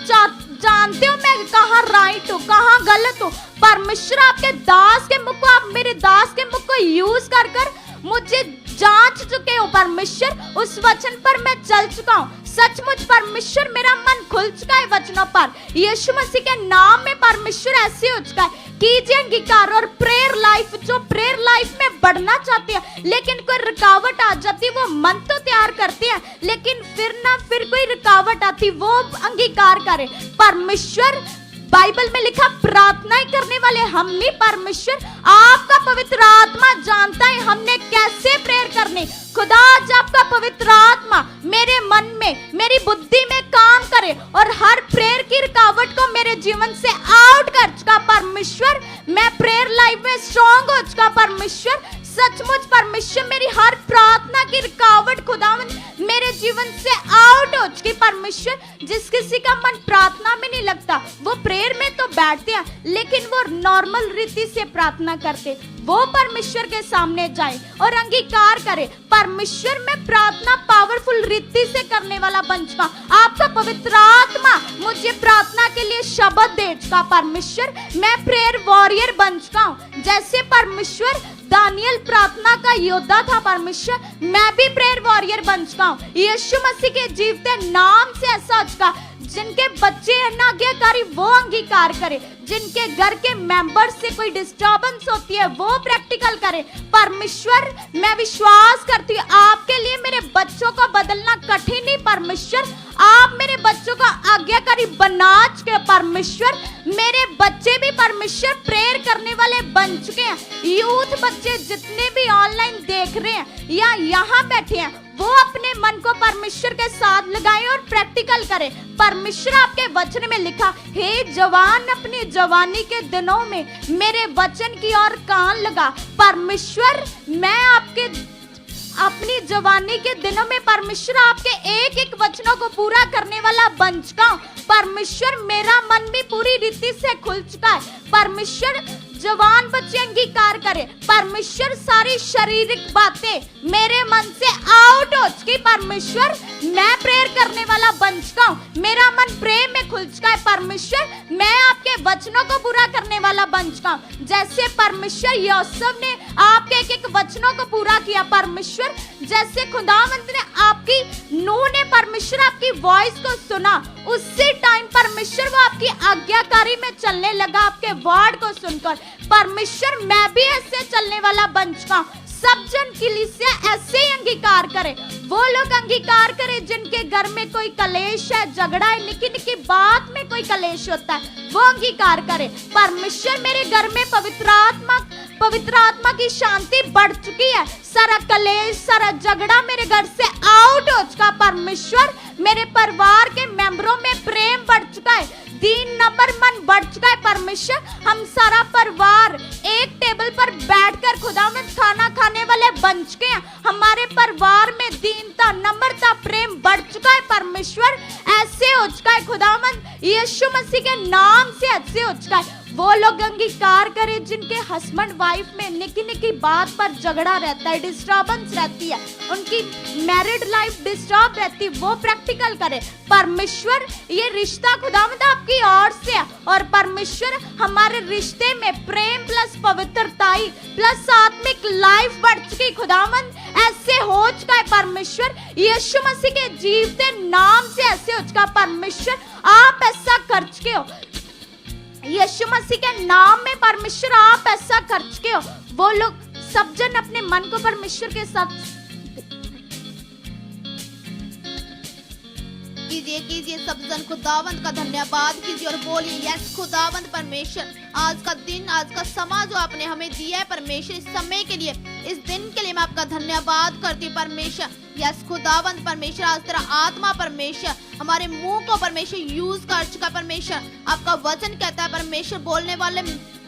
जानते हो मैं कहाँ राइट हूँ, कहाँ गलत हूँ। परमेश्वर आपके दास के मुख को, आप मेरे दास के मुख को यूज कर कर मुझे जांच चुके हो। परमेश्वर उस वचन पर मैं चल चुका हूँ। सचमुच परमेश्वर मेरा मन खुल चुका है वचनों पर। यीशु मसीह के नाम में परमेश्वर ऐसे हो चुका है। कीजिए अंगीकार और प्रेयर लाइफ, जो प्रेयर लाइफ में बढ़ना चाहते हैं लेकिन कोई रुकावट आ जाती, वो मन तो तैयार करते हैं लेकिन फिर कोई रुकावट आती, वो अंगीकार करे। परमेश्वर बाइबल में लिखा, प्रार्थनाएं करने वाले हम ही परमेश्वर आपका पवित्र आत्मा जानता है हमने कैसे प्रेयर करनी। खुदा आज आपका पवित्र आत्मा मेरे मन में, मेरी बुद्धि में काम करे और हर प्रेयर की रुकावट को मेरे जीवन से आउट कर चुका। परमेश्वर मैं प्रेयर लाइफ में स्ट्रांग हो चुका। परमेश्वर सचमुच परमेश्वर मेरी हर प्रार्थना की रुकावट खुदावन मेरे जीवन से आउट हो चुकी। परमेश्वर जिस किसी का मन प्रार्थना में नहीं लगता, वो प्रेयर में तो बैठते हैं लेकिन वो नॉर्मल रीति से प्रार्थना करते, वो परमेश्वर के सामने जाए और अंगीकार करे, परमेश्वर मैं प्रार्थना पावरफुल रीति से करने वाला बन चुका। आपका पवित्र आत्मा मुझे प्रार्थना के लिए शब्द दे चुका। परमेश्वर मैं प्रेयर वॉरियर बन चुका हूँ। जैसे परमेश्वर दानियल प्रार्थना का योद्धा था, परमेश्वर मैं भी प्रेयर वॉरियर बन चुका हूँ। यीशु मसीह के जीवते नाम से ऐसा हो चुका, जिनके बच्चे हैं नाज्ञाकारी वो अंगीकार करे, जिनके घर के मेंबर से कोई डिस्टर्बेंस होती है वो प्रैक्टिकल करे। परमेश्वर मैं विश्वास करती हूँ आपके लिए मेरे बच्चों को बदलना कठिन नहीं। परमेश्वर आप मेरे बच्चों को आज्ञाकारी बना चुके। परमेश्वर मेरे बच्चे भी परमेश्वर प्रेयर करने वाले बन चुके हैं। यूथ बच्चे जितने भी ऑनलाइन देख रहे हैं या यहाँ बैठे हैं, वो अपने मन को परमेश्वर के साथ लगाएं और प्रैक्टिकल करें। परमेश्वर आपके वचन में लिखा, हे जवान अपनी जवानी के दिनों में मेरे वचन की ओर कान लगा। परमेश्वर मैं आपके अपनी जवानी के दिनों में परमेश्वर आपके एक एक वचनों को पूरा करने वाला बन चुका हूँ। परमेश्वर मेरा मन भी पूरी रीति से खुल चुका है। परमेश्वर जवान बच्चे अंगीकार करे, परमेश्वर सारी शारीरिक बातें मेरे मन से आउट हो चुकी। परमेश्वर मैं प्रेयर करने वाला बन चुका हूँ, मेरा मन प्रेम में खुल चुका है। परमेश्वर मैं आपके वचनों को पूरा करने वाला बन चुका हूँ। जैसे परमेश्वर यूसुफ ने आपके एक एक वचनों को पूरा किया, परमेश्वर जैसे खुदावंद ने आपकी नूह ने परमेश्वर आपकी वॉइस को सुना, उसी टाइम परमेश्वर वो आपकी आज्ञाकारी में चलने लगा आपके वर्ड को सुनकर। परमेश्वर मैं भी ऐसे चलने वाला बन चुका हूँ। सब जन कलीसिया ऐसे ही अंगीकार करे। वो लोग अंगीकार करे जिनके घर में कोई कलेश है, झगड़ा है, निकी निकी बात में कोई कलेश होता है, वो अंगीकार करे। परमेश्वर मेरे घर में पवित्र आत्मा की शांति बढ़ चुकी है। सारा कलेश, सारा झगड़ा मेरे घर से आउट हो चुका। परमेश्वर मेरे परिवार के मेंबरों में प्रेम बढ़ चुका है। 3 नंबर मन बढ़ चुका है परमेश्वर। हम सारा परिवार एक टेबल पर बैठकर खुदावंद खाना खाने वाले बन चुके हैं। हमारे परिवार में दीनता, नम्रता, प्रेम बढ़ चुका है परमेश्वर। ऐसे हो चुका है खुदावंद यीशु मसीह के नाम से, ऐसे हो चुका है। वो लोग अंगीकार करें जिनके हस्बैंड वाइफ में निकी निकी बात पर झगड़ा रहता है, डिस्टर्बेंस रहती है, उनकी मैरिड लाइफ डिस्टर्ब रहती है, वो प्रैक्टिकल करें परमेश्वर। ये रिश्ता खुदावंद आपकी ओर से है और परमेश्वर हमारे रिश्ते में प्रेम प्लस पवित्रताई प्लस आत्मिक लाइफ बढ़ चुकी खुदावंद। ऐसे हो चुका है परमेश्वर यीशु मसीह के जीवते नाम से, ऐसे हो चुका परमेश्वर। आप ऐसा कर चुके हो यीशु मसीह के नाम में परमेश्वर, आप ऐसा कर चुके हो। वो लोग सब जन अपने मन को परमेश्वर के साथ कीजिए सब जन खुदावंद का धन्यवाद कीजिए और बोलिए यस खुदावंद परमेश्वर। आज का दिन, आज का समय जो आपने हमें दिया है परमेश्वर, इस समय के लिए, इस दिन के लिए मैं आपका धन्यवाद करती हूँ परमेश्वर। यस खुदावंद परमेश्वर, आज तेरा आत्मा परमेश्वर हमारे मुंह को परमेश्वर यूज कर चुका परमेश्वर। आपका वचन कहता है परमेश्वर बोलने वाले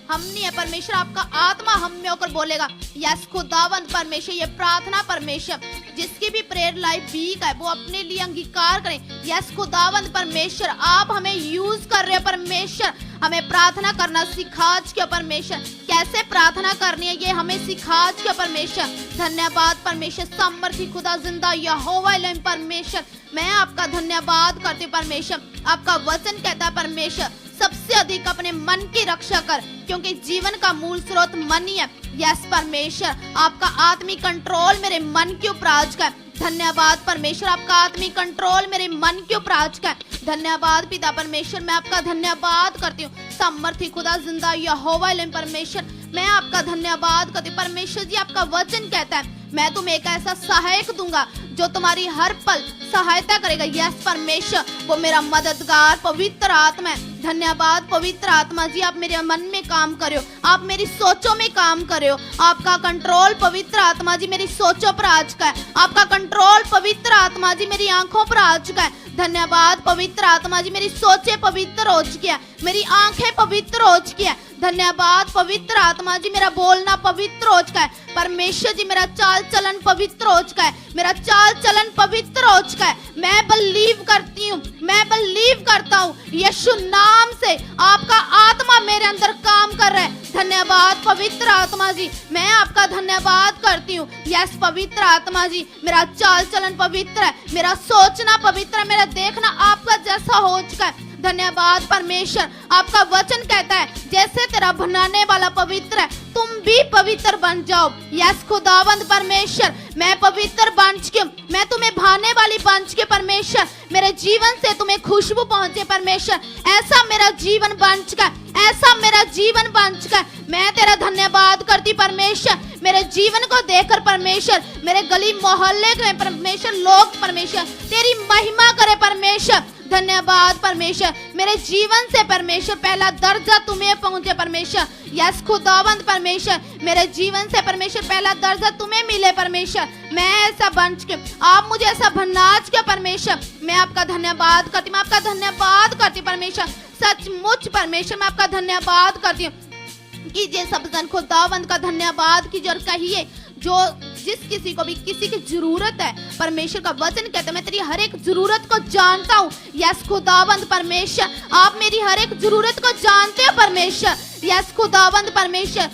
हम नहीं है परमेश्वर, आपका आत्मा हम में होकर बोलेगा। यस खुदावंद परमेश्वर, ये प्रार्थना परमेश्वर जिसकी भी प्रेयर लाइफ वीक है वो अपने लिए अंगीकार करें। यस खुदावंद परमेश्वर, आप हमें यूज कर रहे हो परमेश्वर, हमें प्रार्थना करना सिखा चुके परमेश्वर। कैसे प्रार्थना करनी है ये हमें सिखा चुके परमेश्वर। धन्यवाद परमेश्वर। सामर्थी खुदा जिंदा यहोवा एलोहिम परमेश्वर, मैं आपका धन्यवाद करती हूँ परमेश्वर। आपका वचन कहता है परमेश्वर सबसे अधिक अपने मन की रक्षा कर, क्योंकि जीवन का मूल स्रोत मन ही है। यस परमेश्वर, आपका आत्मिक कंट्रोल मेरे मन के ऊपर आज का। धन्यवाद परमेश्वर, आपका आत्मिक कंट्रोल मेरे मन के ऊपर आज का। धन्यवाद पिता परमेश्वर, मैं आपका धन्यवाद करती हूँ। सामर्थी खुदा जिंदा यहोवा एलोहिम परमेश्वर, मैं आपका धन्यवाद करती हूँ परमेश्वर जी। आपका वचन कहता है मैं तुम्हें एक ऐसा सहायक दूंगा जो तुम्हारी हर पल सहायता करेगा। यस परमेश्वर, वो मेरा मददगार पवित्र आत्मा है। धन्यवाद पवित्र आत्मा जी, आप मेरे मन में काम कर रहे हो, आप मेरी सोचों में काम कर रहे हो। आपका कंट्रोल पवित्र आत्मा जी मेरी सोचों पर आ चुका है। आपका कंट्रोल पवित्र आत्मा जी मेरी आंखों पर आ चुका है। धन्यवाद पवित्र आत्मा जी, मेरी सोचें पवित्र हो चुकी है, मेरी आंखें पवित्र हो चुकी है। धन्यवाद पवित्र आत्मा जी, मेरा बोलना पवित्र हो चुका है। परमेश्वर जी, मेरा चाल चलन पवित्र हो चुका है, मेरा चाल चलन पवित्र हो चुका है। मैं बिलीव करती हूँ, मैं बिलीव करता हूँ यीशु नाम से आपका आत्मा मेरे अंदर काम कर रहा है। धन्यवाद पवित्र आत्मा जी, मैं आपका धन्यवाद करती हूँ। यस पवित्र आत्मा जी, मेरा चाल चलन पवित्र है, मेरा सोचना पवित्र है, मेरा देखना आपका जैसा हो चुका है। धन्यवाद परमेश्वर, आपका वचन कहता है जैसे तेरा बनाने वाला पवित्र है तुम भी पवित्र बन जाओ। यस खुदावंद परमेश्वर, मैं पवित्र बन चुकी हूँ, मैं तुम्हें भाने वाली बन चुकी परमेश्वर। मेरे जीवन से तुम्हें खुशबू पहुंचे परमेश्वर, ऐसा मेरा जीवन बन चुका है, ऐसा मेरा जीवन बन चुका है। मैं तेरा धन्यवाद करती परमेश्वर। मेरे जीवन को देखकर परमेश्वर, मेरे गली मोहल्ले में परमेश्वर लोग परमेश्वर तेरी महिमा करे परमेश्वर। धन्यवाद परमेश्वर, मेरे जीवन से परमेश्वर पहला दर्जा तुम्हें पहुंचे परमेश्वर। यस खुदावंद परमेश्वर, मेरे जीवन से परमेश्वर पहला दर्जा तुम्हें मिले परमेश्वर। मैं ऐसा बन चुके, आप मुझे ऐसा बना चुके परमेश्वर। मैं आपका धन्यवाद करती हूँ, मैं आपका धन्यवाद करती परमेश्वर। सचमुच परमेश्वर, मैं आपका धन्यवाद करती हूँ। कीजिए सब जन खुदावंद का धन्यवाद कीजिए और कहिए जो जिस किसी को भी किसी की जरूरत है, परमेश्वर का वचन कहता है मैं तेरी हर एक जरूरत को जानता हूँ। यस खुदावंद परमेश्वर, आप मेरी हर एक जरूरत को जानते हो परमेश्वर। यस खुदावंद परमेश्वर,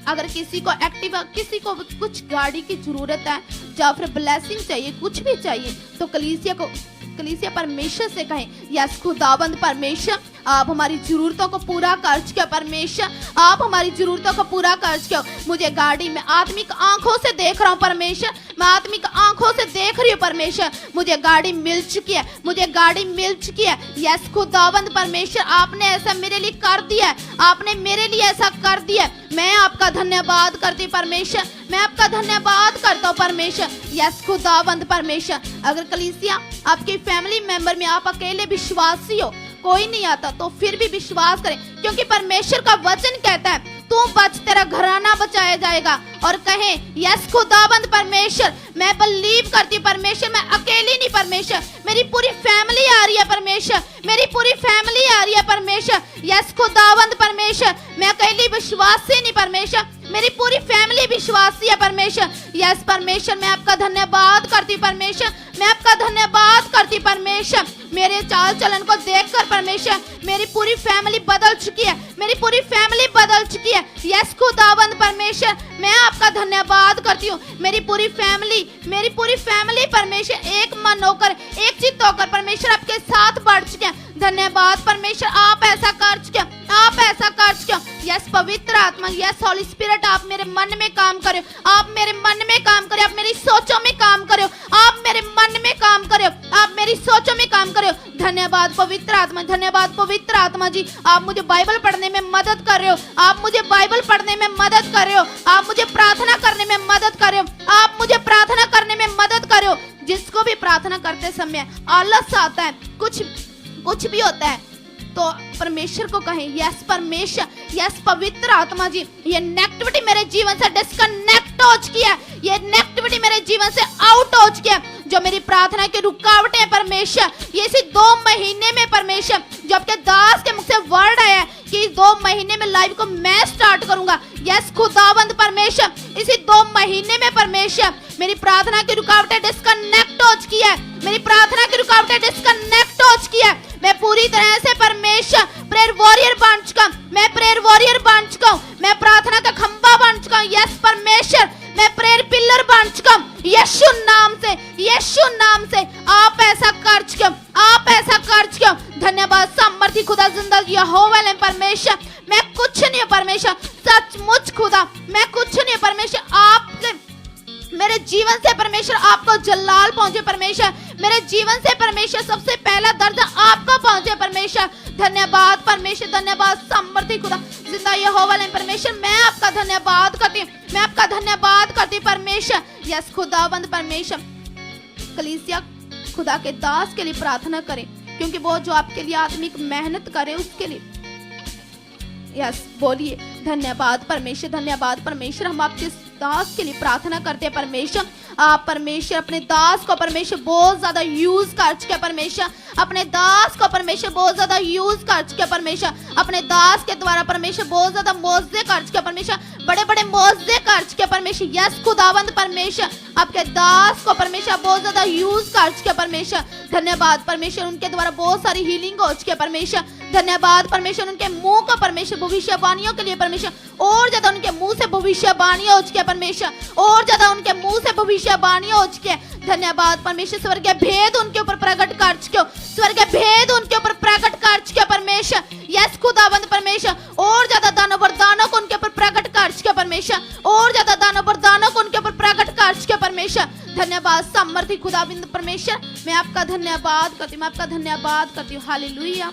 अगर किसी को एक्टिवा, किसी को कुछ गाड़ी की जरूरत है या फिर ब्लेसिंग चाहिए, कुछ भी चाहिए, तो कलीसिया परमेश्वर से कहें यस खुदावंद परमेश्वर आप हमारी जरूरतों को पूरा कर चुके हो परमेश्वर, आप हमारी जरूरतों को पूरा कर चुके हो। मुझे गाड़ी में आत्मिक आंखों से देख रहा हूँ परमेश्वर, मैं आत्मिक आंखों से देख रही हूँ परमेश्वर। मुझे गाड़ी मिल चुकी है, मुझे गाड़ी मिल चुकी है। यस खुदावंद परमेश्वर, आपने ऐसा मेरे लिए कर दिया है, आपने मेरे लिए ऐसा कर दिया है। मैं आपका धन्यवाद करती परमेश्वर, मैं आपका धन्यवाद करता हूँ परमेश्वर। यस खुदावंद परमेश्वर, अगर कलीसिया आपके फैमिली मेंबर में आप अकेले विश्वासी हो, कोई नहीं आता, तो फिर भी विश्वास करें, क्योंकि परमेश्वर का वचन कहता है तू बच, तेरा घराना बचाया जाएगा। और कहें यस खुदावंद परमेश्वर, मैं बिलीव करती हूँ परमेश्वर, मैं अकेली नहीं परमेश्वर, मेरी पूरी फैमिली आ रही है परमेश्वर, मेरी पूरी फैमिली आ रही है परमेश्वर। यस खुदावंद परमेश्वर, मैं अकेली विश्वासी नहीं परमेश्वर, मेरी पूरी फैमिली विश्वासी है परमेश्वर। यस परमेश्वर, मैं आपका धन्यवाद करती हूँ परमेश्वर, मैं आपका धन्यवाद करती परमेश्वर। मेरे चाल चलन को देखकर परमेश्वर मेरी पूरी फैमिली बदल चुकी है, मेरी पूरी फैमिली बदल चुकी है। यस खुदावंद परमेश्वर, मैं आपका धन्यवाद करती हूँ। मेरी पूरी फैमिली परमेश्वर एक मन होकर, एक चित्त होकर परमेश्वर आपके साथ बढ़ चुके हैं। धन्यवाद परमेश्वर, आप ऐसा कर चुके हो, आप ऐसा कर चुके हो। यस पवित्र आत्मा, यस हॉली स्पिरिट, आप मेरे मन में काम करो, आप मेरे मन में काम करो, आप मेरी सोचों में काम करो, आप मेरे मन में काम करो, आप मेरी सोचों में काम करो। धन्यवाद पवित्र आत्मा, धन्यवाद पवित्र आत्मा जी, आप मुझे बाइबल पढ़ने में मदद कर रहे हो, आप मुझे बाइबल पढ़ने में मदद कर रहे हो, आप मुझे प्रार्थना करने में मदद कर रहे हो, आप मुझे प्रार्थना करने में मदद कर रहे हो। जिसको भी प्रार्थना करते समय आलस आता है, कुछ भी होता है, तो परमेश्वर को कहें यस परमेश्वर, यस पवित्र आत्मा जी, ये नेगेटिविटी मेरे जीवन से डिस्कनेक्ट हो चुकी है, ये नेगेटिविटी मेरे जीवन से आउट हो चुकी है। जो मेरी प्रार्थना की रुकावटें है परमेश्वर, ये इसी 2 महीने में परमेश्वर, जो आपके दास के मुख से वर्ड आया है कि 2 महीने में लाइव को मैं स्टार्ट करूंगा। यस खुदावंद परमेश्वर, इसी 2 महीने में परमेश्वर मेरी प्रार्थना की रुकावटें डिस्कनेक्ट हो चुकी है, मेरी प्रार्थना की रुकावटें डिस्कनेक्ट हो चुकी है। मैं पूरी तरह से परमेश्वर प्रेयर वॉरियर बन चुका हूं, मैं प्रेयर वॉरियर बन चुका हूं, मैं प्रार्थना का खंबा बन चुका हूं। यस परमेश्वर, मैं प्रेयर पिलर बन चुका हूं। यीशु नाम से, यीशु नाम से आप ऐसा कर चुके हो, आप ऐसा कर चुके हो। धन्यवाद सामर्थी खुदा जिंदा यहोवा है परमेश्वर, मैं कुछ नहीं हूं परमेश्वर, सचमुच खुदा मैं कुछ नहीं हूं परमेश्वर। आपके मेरे जीवन से परमेश्वर आपको जलाल पहुंचे परमेश्वर, मेरे जीवन से परमेश्वर सबसे पहला दर्द आपको पहुंचे परमेश्वर। धन्यवाद परमेश्वर, धन्यवाद सामर्थी खुदा जिंदा यहोवा है परमेश्वर, मैं आपका धन्यवाद करती हूँ, मैं आपका धन्यवाद करती हूँ परमेश्वर। यस खुदावंद परमेश्वर, कलीसिया खुदा के दास के लिए प्रार्थना करें, क्योंकि वो जो आपके लिए आत्मिक मेहनत करे उसके लिए। यस बोलिए धन्यवाद परमेश्वर, धन्यवाद परमेश्वर। हम आपके दास के लिए प्रार्थना करते हैं परमेश्वर, आप परमेश्वर अपने दास को परमेश्वर बहुत ज्यादा यूज कर चुके परमेश्वर, अपने दास को परमेश्वर बहुत ज्यादा यूज कर चुके परमेश्वर, अपने दास के द्वारा परमेश्वर बहुत ज्यादा मौजे कर चुके परमेश्वर, बड़े बड़े मौजे कर चुके परमेश्वर। यस खुदावंद परमेश्वर, आपके दास को परमेश्वर बहुत ज्यादा यूज कर चुके परमेश्वर। धन्यवाद परमेश्वर, उनके द्वारा बहुत सारी हीलिंग हो चुकी है परमेश्वर। धन्यवाद परमेश्वर, उनके मुंह को परमेश्वर भविष्यवाणियों के लिए परमेश्वर और ज्यादा उनके मुंह से भविष्यवाणी हो चुकी है परमेश्वर, और ज्यादा उनके मुंह से भविष्यवाणी हो चुकी है। धन्यवाद परमेश्वर, स्वर्गीय भेद उनके ऊपर प्रकट कर चुके हो, स्वर्गीय भेद उनके ऊपर प्रकट कर चुके हो परमेश्वर। यस खुदावंद परमेश्वर, और ज्यादा दानों वरदानों को उनके ऊपर प्रकट कर चुके हो परमेश्वर, और ज्यादा दानों वरदानों को उनके ऊपर प्रकट कर चुके हो परमेश्वर। धन्यवाद सामर्थी खुदावंद परमेश्वर, मैं आपका धन्यवाद करती हूँ, मैं आपका धन्यवाद करती हूँ। हालेलुया।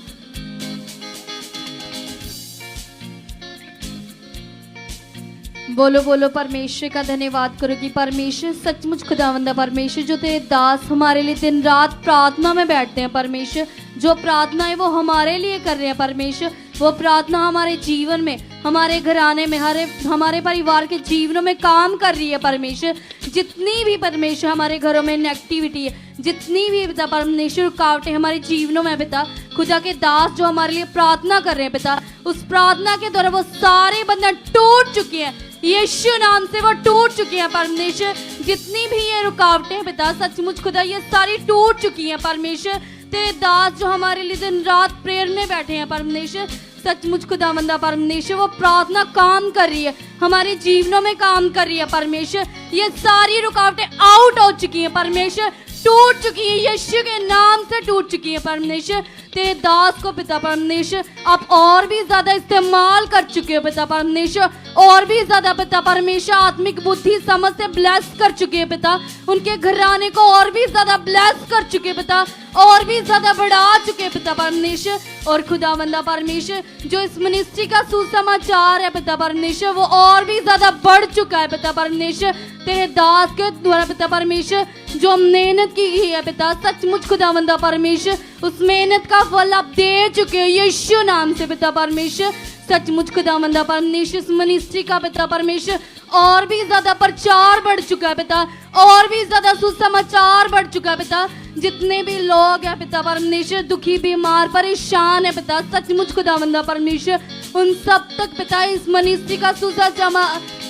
बोलो बोलो परमेश्वर का धन्यवाद करो कि परमेश्वर सचमुच खुदावंदा परमेश्वर, जो तेरे दास हमारे लिए दिन रात प्रार्थना में बैठते हैं परमेश्वर, जो प्रार्थना है वो हमारे लिए कर रहे हैं परमेश्वर, वो प्रार्थना हमारे जीवन में, हमारे घराने में, हमारे परिवार के जीवनों में काम कर रही है परमेश्वर। जितनी भी परमेश्वर हमारे घरों में नेगेटिविटी है, जितनी भी पिता परमेश्वर रुकावटें हमारे जीवनों में पिता, खुदा के दास जो हमारे लिए प्रार्थना कर रहे हैं पिता, उस प्रार्थना के द्वारा वो सारे बंधन टूट चुके हैं, यीशु नाम से वो टूट चुकी हैं परमेश्वर। जितनी भी ये रुकावटें पिता सचमुच खुदा ये सारी टूट चुकी हैं परमेश्वर। तेरे दास जो हमारे लिए दिन रात प्रेयर में बैठे हैं परमेश्वर, सचमुच खुदावंदा परमेश्वर, वो प्रार्थना काम कर रही है, हमारे जीवनों में काम कर रही है परमेश्वर। ये सारी रुकावटें आउट हो चुकी हैं परमेश्वर, टूट चुकी है, यीशु के नाम से टूट चुकी है परमेश्वर। तेरे दास को पिता परमेश्वर आप और भी ज्यादा इस्तेमाल कर चुके हो पिता परमेश्वर, और भी ज्यादा पिता परमेश्वर आत्मिक बुद्धि समझ से ब्लेस कर चुके हैं पिता, उनके घराने को और भी ज्यादा ब्लेस कर चुके हैं पिता, और भी ज्यादा बढ़ा चुके हैं पिता परमेश्वर। और खुदावंदा परमेश्वर, जो इस मिनिस्ट्री का सुसमाचार है पिता परमेश्वर, वो और भी ज्यादा बढ़ चुका है पिता परमेश्वर। तेरे दास के द्वारा पिता परमेश्वर जो मेहनत की है पिता, सचमुच खुदावंदा परमेश्वर उस मेहनत का फल आप दे चुके हो यीशु नाम से पिता परमेश्वर। सचमुच खुदावंदा परमेश्वर इस मिनिस्ट्री का पिता परमेश्वर और भी ज्यादा प्रचार बढ़ चुका है पिता, और भी ज्यादा सुसमाचार बढ़ चुका है पिता। जितने भी लोग हैं पिता परमेश्वर दुखी बीमार परेशान है पिता, सचमुच खुदावंदा परमेश्वर उन सब तक पिता इस मिनिस्ट्री का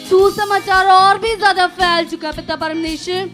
सुसमाचार और भी ज्यादा फैल चुका है पिता परमेश्वर।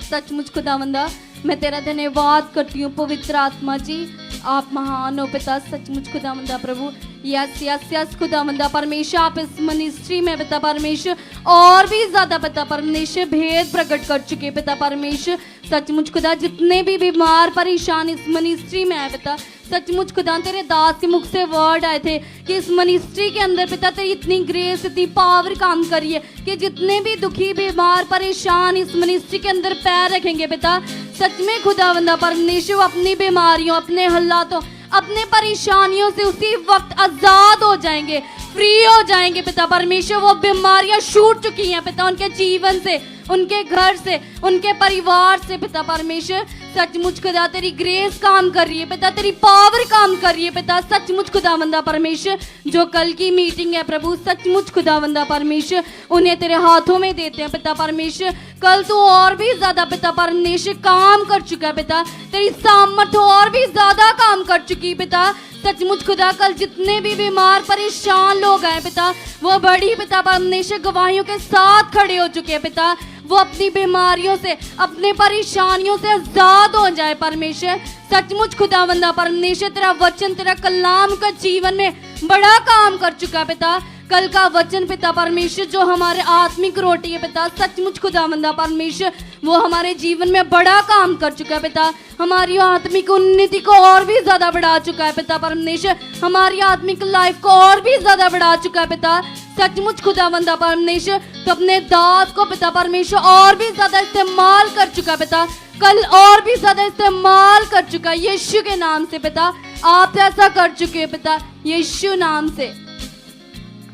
सचमुच खुदावंदा मैं तेरा धन्यवाद करती हूँ पवित्र आत्मा जी, आप महान हो पिता, सचमुच खुदावंदा प्रभु। यस यस यस खुदावंदा परमेश्वर आप इस मिनिस्ट्री में पिता परमेश्वर और भी ज्यादा पिता परमेश्वर भेद प्रकट कर चुके पिता परमेश्वर। सचमुच खुदा जितने भी बीमार परेशान इस मिनिस्ट्री में है पिता, सचमुच खुदा तेरे दास के मुख से वर्ड आए थे कि इस मिनिस्ट्री के अंदर पिता तेरी इतनी ग्रेस इतनी पावर काम करिए कि जितने भी दुखी बीमार परेशान इस मिनिस्ट्री के अंदर पैर रखेंगे पिता, सच में खुदावंदा परमेश्वर अपनी बीमारियों अपने हालातों अपने परेशानियों से उसी वक्त आजाद हो जाएंगे, फ्री हो जाएंगे पिता परमेश्वर। वो बीमारियां छूट चुकी हैं पिता उनके जीवन से, उनके घर से, उनके परिवार से पिता परमेश्वर। सचमुच खुदा तेरी ग्रेस काम कर रही है पिता, तेरी पावर काम कर रही है पिता, सचमुच खुदावंदा परमेश्वर। जो कल की मीटिंग है प्रभु, सचमुच खुदावंदा परमेश्वर उन्हें तेरे हाथों में देते हैं पिता परमेश्वर। कल तो और भी ज्यादा पिता परमेश्वर काम कर चुका है पिता, तेरी सामर्थ और भी ज्यादा काम कर चुकी पिता। सचमुच खुदा कल जितने भी बीमार परेशान लोग आए पिता, वो बड़ी पिता परमेश्वर गवाहियों के साथ खड़े हो चुके हैं पिता। वो अपनी बीमारियों से अपने परेशानियों से आजाद हो जाए परमेश्वर। सचमुच खुदावंदा परमेश्वर तेरा वचन तेरा कलाम का जीवन में बड़ा काम कर चुका पिता। कल का वचन पिता परमेश्वर जो हमारे आत्मिक रोटी है पिता, सचमुच खुदावंदा परमेश्वर वो हमारे जीवन में बड़ा काम कर चुका है पिता। हमारी आत्मिक उन्नति को और भी ज्यादा बढ़ा चुका है पिता परमेश्वर, हमारी आत्मिक लाइफ को और भी ज्यादा बढ़ा चुका है पिता। सचमुच खुदावंदा परमेश्वर तो अपने दास को पिता परमेश्वर और भी ज्यादा इस्तेमाल कर चुका पिता, कल और भी ज्यादा इस्तेमाल कर चुका यीशु के नाम से पिता। आप ऐसा कर चुके पिता यीशु नाम से।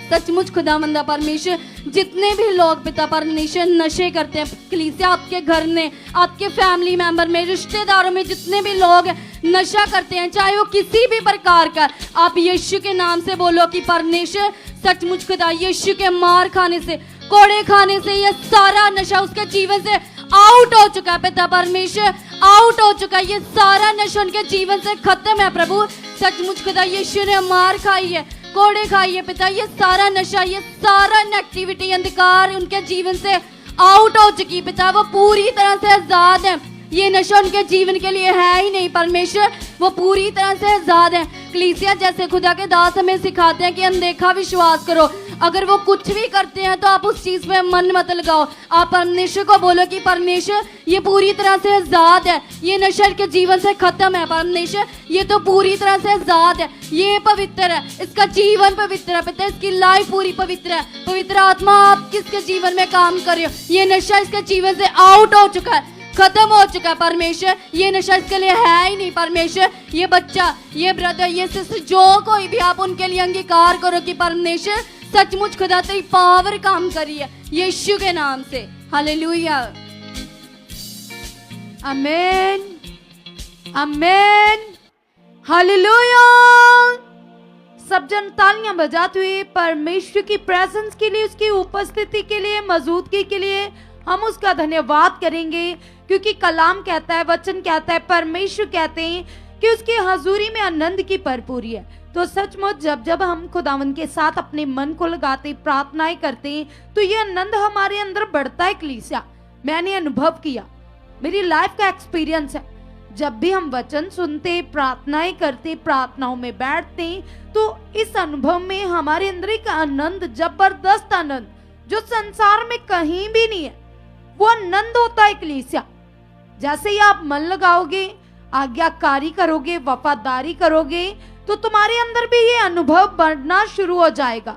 सचमुच खुदावंदा परमेश्वर जितने भी लोग पिता परमेश्वर नशे करते हैं कलीसिया आपके घर में, आपके फैमिली मेंबर में, रिश्तेदारों में जितने भी लोग नशा करते हैं चाहे वो किसी भी प्रकार का, आप यीशु के नाम से बोलो कि परमेश्वर सचमुच खुदा यीशु के मार खाने से कोड़े खाने से ये सारा नशा उसके जीवन से आउट हो चुका है पिता परमेश्वर, आउट हो चुका है। ये सारा नशा उनके जीवन से खत्म है प्रभु। सचमुच खुदा यीशु ने मार खाई है, कोड़े खाई है पिता, ये सारा नशा ये सारा नेगेटिविटी अंधकार उनके जीवन से आउट हो चुकी पिता। वो पूरी तरह से आजाद है, ये नशा उनके जीवन के लिए है ही नहीं परमेश्वर, वो पूरी तरह से आजाद है। कलीसिया जैसे खुदा के दास हमें सिखाते हैं कि अनदेखा विश्वास करो, अगर वो कुछ भी करते हैं तो आप उस चीज पे मन मत लगाओ। आप परमेश्वर को बोलो कि परमेश्वर ये पूरी तरह से आजाद है, ये नशा के जीवन से खत्म है परमेश्वर, ये तो पूरी तरह से आजाद है, ये पवित्र है, इसका जीवन पवित्र है पिता, इसकी लाइफ पूरी पवित्र है। पवित्र आत्मा आप किसके जीवन में काम कर रहे हो, ये नशा इसके जीवन से आउट हो चुका है, खत्म हो चुका है परमेश्वर, ये नशा इसके लिए है ही नहीं परमेश्वर। ये बच्चा ये ब्रदर ये सिस्टर जो कोई भी आप उनके लिए अंगीकार करो कि परमेश्वर सचमुच खुदा तेरी पावर काम करी है यीशु के नाम से। Hallelujah amen amen hallelujah. सब जन तालियां बजाते हुए परमेश्वर की प्रेजेंस के लिए, उसकी उपस्थिति के लिए, मौजूदगी के लिए हम उसका धन्यवाद करेंगे, क्योंकि कलाम कहता है, वचन कहता है, परमेश्वर कहते हैं कि उसकी हजूरी में आनंद की भरपूरी है। तो सचमुच जब जब हम खुदावंद के साथ अपने मन को लगाते प्रार्थनाएं करते हैं तो ये आनंद हमारे अंदर बढ़ता है। कलीसिया मैंने अनुभव किया, मेरी लाइफ का एक्सपीरियंस है, जब भी हम वचन सुनते प्रार्थनाएं करते प्रार्थनाओं में बैठते तो इस अनुभव में हमारे अंदर एक आनंद, जबरदस्त आनंद जो संसार में कहीं भी नहीं है, वो आनंद होता है। कलीसिया जैसे ही आप मन लगाओगे, आज्ञाकारी करोगे, वफादारी करोगे तो तुम्हारे अंदर भी ये अनुभव बढ़ना शुरू हो जाएगा,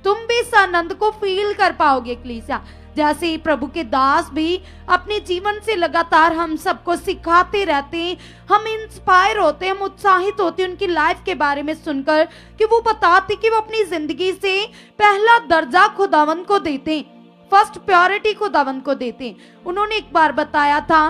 तुम भी इस आनंद को फील कर पाओगे। कलीसिया जैसे ही प्रभु के दास भी अपने जीवन से लगातार हम सबको सिखाते रहते हैं, हम इंस्पायर होते हैं, हम उत्साहित होते हैं उनकी लाइफ के बारे में सुनकर कि वो बताते कि वो अपनी जिंदगी से पहला दर्जा खुदावंद को देते हैं, फर्स्ट प्रायोरिटी खुदावंद को देते हैं। उन्होंने एक बार बताया था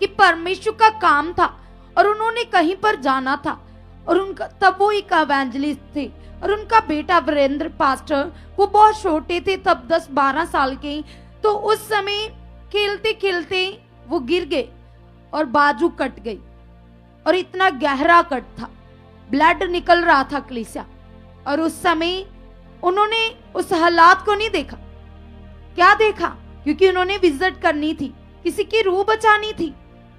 कि परमेश्वर का काम था और उन्होंने कहीं पर जाना था, और उनका तब वो एक एवेंजलिस्ट थे और उनका बेटा वीरेंद्र पास्टर, वो बहुत छोटे थे तब, 10-12 साल के। तो उस समय खेलते खेलते वो गिर गए और बाजू कट गई और इतना गहरा कट था, ब्लड निकल रहा था कलीसिया। और उस समय उन्होंने उस हालात को नहीं देखा। क्या देखा? क्योंकि उन्होंने विजिट करनी थी, किसी की रूह बचानी थी,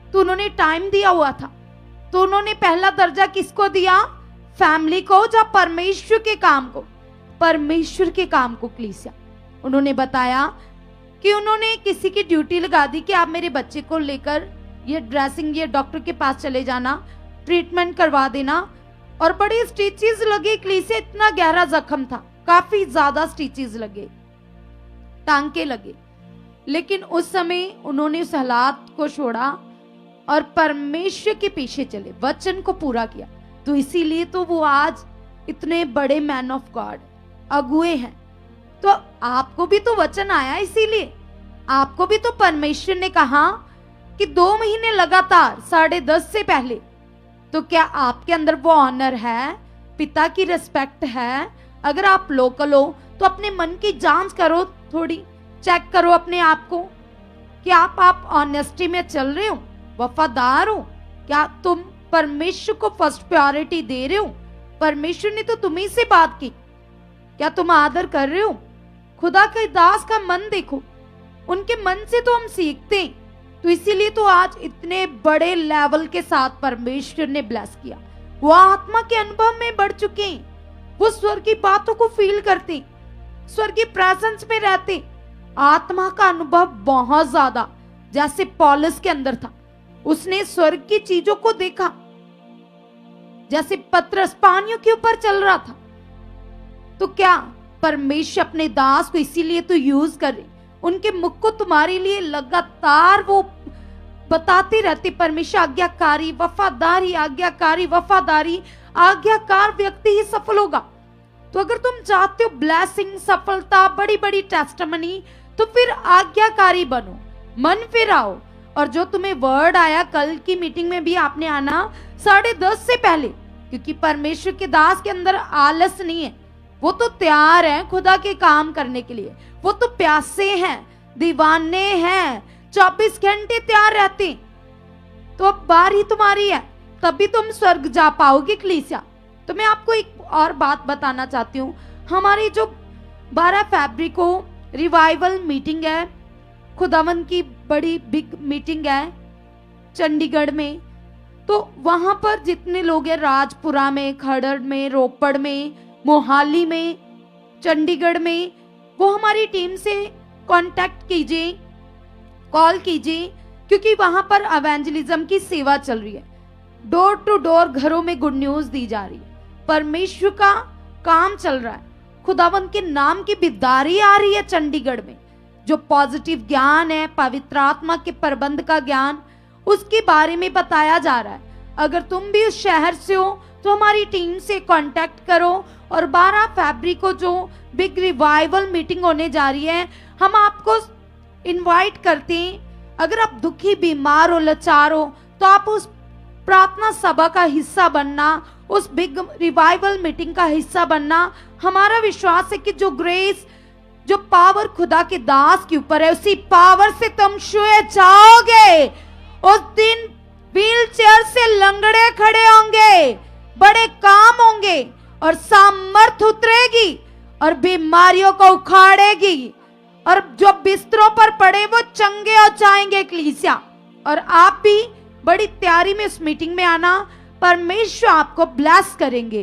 तो उन्होंने टाइम दिया हुआ था। तो उन्होंने पहला दर्जा किसको दिया? फैमिली को, या परमेश्वर के काम को? परमेश्वर के काम को। कलीसिया उन्होंने बताया कि उन्होंने किसी की ड्यूटी लगा दी कि आप मेरे बच्चे को लेकर ये ड्रेसिंग, ये डॉक्टर के पास चले जाना, ट्रीटमेंट करवा देना। और बड़े स्टिचेस लगे कलीसिया, इतना गहरा जख्म था, काफी ज्यादा स्टिचेस लगे, टांके लगे। लेकिन उस समय उन्होंने उस हालात को छोड़ा और परमेश्वर के पीछे चले, वचन को पूरा किया। तो इसीलिए तो वो आज इतने बड़े मैन ऑफ गॉड, अगुए हैं। तो आपको भी तो वचन आया, इसीलिए आपको भी तो परमेश्वर ने कहा कि 2 महीने लगातार 10:30 से पहले। तो क्या आपके अंदर वो ऑनर है, पिता की रिस्पेक्ट है? अगर आप लोकल हो तो अपने मन की जांच करो, थोड़ी चेक करो अपने आप को, कि आप ऑनेस्टी में चल रहे हो, वफादार हो? क्या तुम परमेश्वर को फर्स्ट प्रायोरिटी दे रहे हो? परमेश्वर ने तो तुम्ही से बात की, क्या तुम आदर कर रहे हो? खुदा के दास का मन देखो, उनके मन से तो हम सीखते हैं। तो इसीलिए तो आज इतने बड़े लेवल के साथ परमेश्वर ने ब्लेस किया। वो आत्मा के अनुभव में बढ़ चुके हैं, वो स्वर्ग की बातों को फील करते, स्वर्ग की प्रेजेंस में रहते, आत्मा का अनुभव बहुत ज्यादा। जैसे पौलुस के अंदर था, उसने स्वर्ग की चीजों को देखा। जैसे पतरस पानियों के ऊपर चल रहा था। तो क्या परमेश्वर अपने दास को इसीलिए तो यूज करे, उनके मुख को तुम्हारे लिए लगातार वो बताते रहते, परमेश्वर आज्ञाकारी वफादारी, आज्ञाकारी वफादारी, आज्ञाकार व्यक्ति ही सफल होगा। तो अगर तुम चाहते हो ब्लेसिंग, सफलता, बड़ी बड़ी टेस्टिमनी, तो फिर आज्ञाकारी बनो, मन फिराओ। और जो तुम्हें वर्ड आया, कल की मीटिंग में भी आपने आना 10:30 से पहले, क्योंकि परमेश्वर के दास के अंदर आलस नहीं है, वो तो तैयार है खुदा के काम करने के लिए। वो तो प्यासे हैं, दीवाने हैं, 24 घंटे तैयार रहते। तो अब बारी तुम्हारी है, तभी तुम स्वर्ग जा पाओगे कलीसिया। तो मैं आपको एक और बात बताना चाहती हूँ। हमारी जो 12 फरवरी को रिवाइवल मीटिंग है, खुदावन की बड़ी बिग मीटिंग है चंडीगढ़ में। तो वहां पर जितने लोग हैं, राजपुरा में, खड़ड़ में, रोपड़ में, मोहाली में, चंडीगढ़ में, वो हमारी टीम से कांटेक्ट कीजिए, कॉल कीजिए, क्योंकि वहां पर एवेंजलिज्म की सेवा चल रही है। डोर टू डोर घरों में गुड न्यूज दी जा रही है, परमेश्वर का काम चल रहा है, खुदावन के नाम की बिदारी आ रही है चंडीगढ़ में। जो पॉजिटिव ज्ञान है, पवित्र आत्मा के प्रबंध का ज्ञान, उसके बारे में बताया जा रहा है। अगर तुम भी उस शहर से हो तो हमारी टीम से कांटेक्ट करो। और 12 फरवरी को जो बिग रिवाइवल मीटिंग होने जा रही है, हम आपको इनवाइट करते हैं। अगर आप दुखी, बीमार हो, लाचार हो, तो आप उस प्रार्थना सभा का हिस्सा बनना, उस बिग रिवाइवल मीटिंग का हिस्सा बनना। हमारा विश्वास है कि जो ग्रेस, जो पावर खुदा के दास के ऊपर है, उसी पावर से तुम छुए जाओगे। उस दिन व्हील चेयर से लंगड़े खड़े होंगे, बड़े काम होंगे, और सामर्थ उतरेगी और बीमारियों को उखाड़ेगी, और जो बिस्तरों पर पड़े वो चंगे हो जाएंगे कलीसिया। और आप भी बड़ी तैयारी में इस मीटिंग में आना, परमेश्वर आपको ब्लेस करेंगे।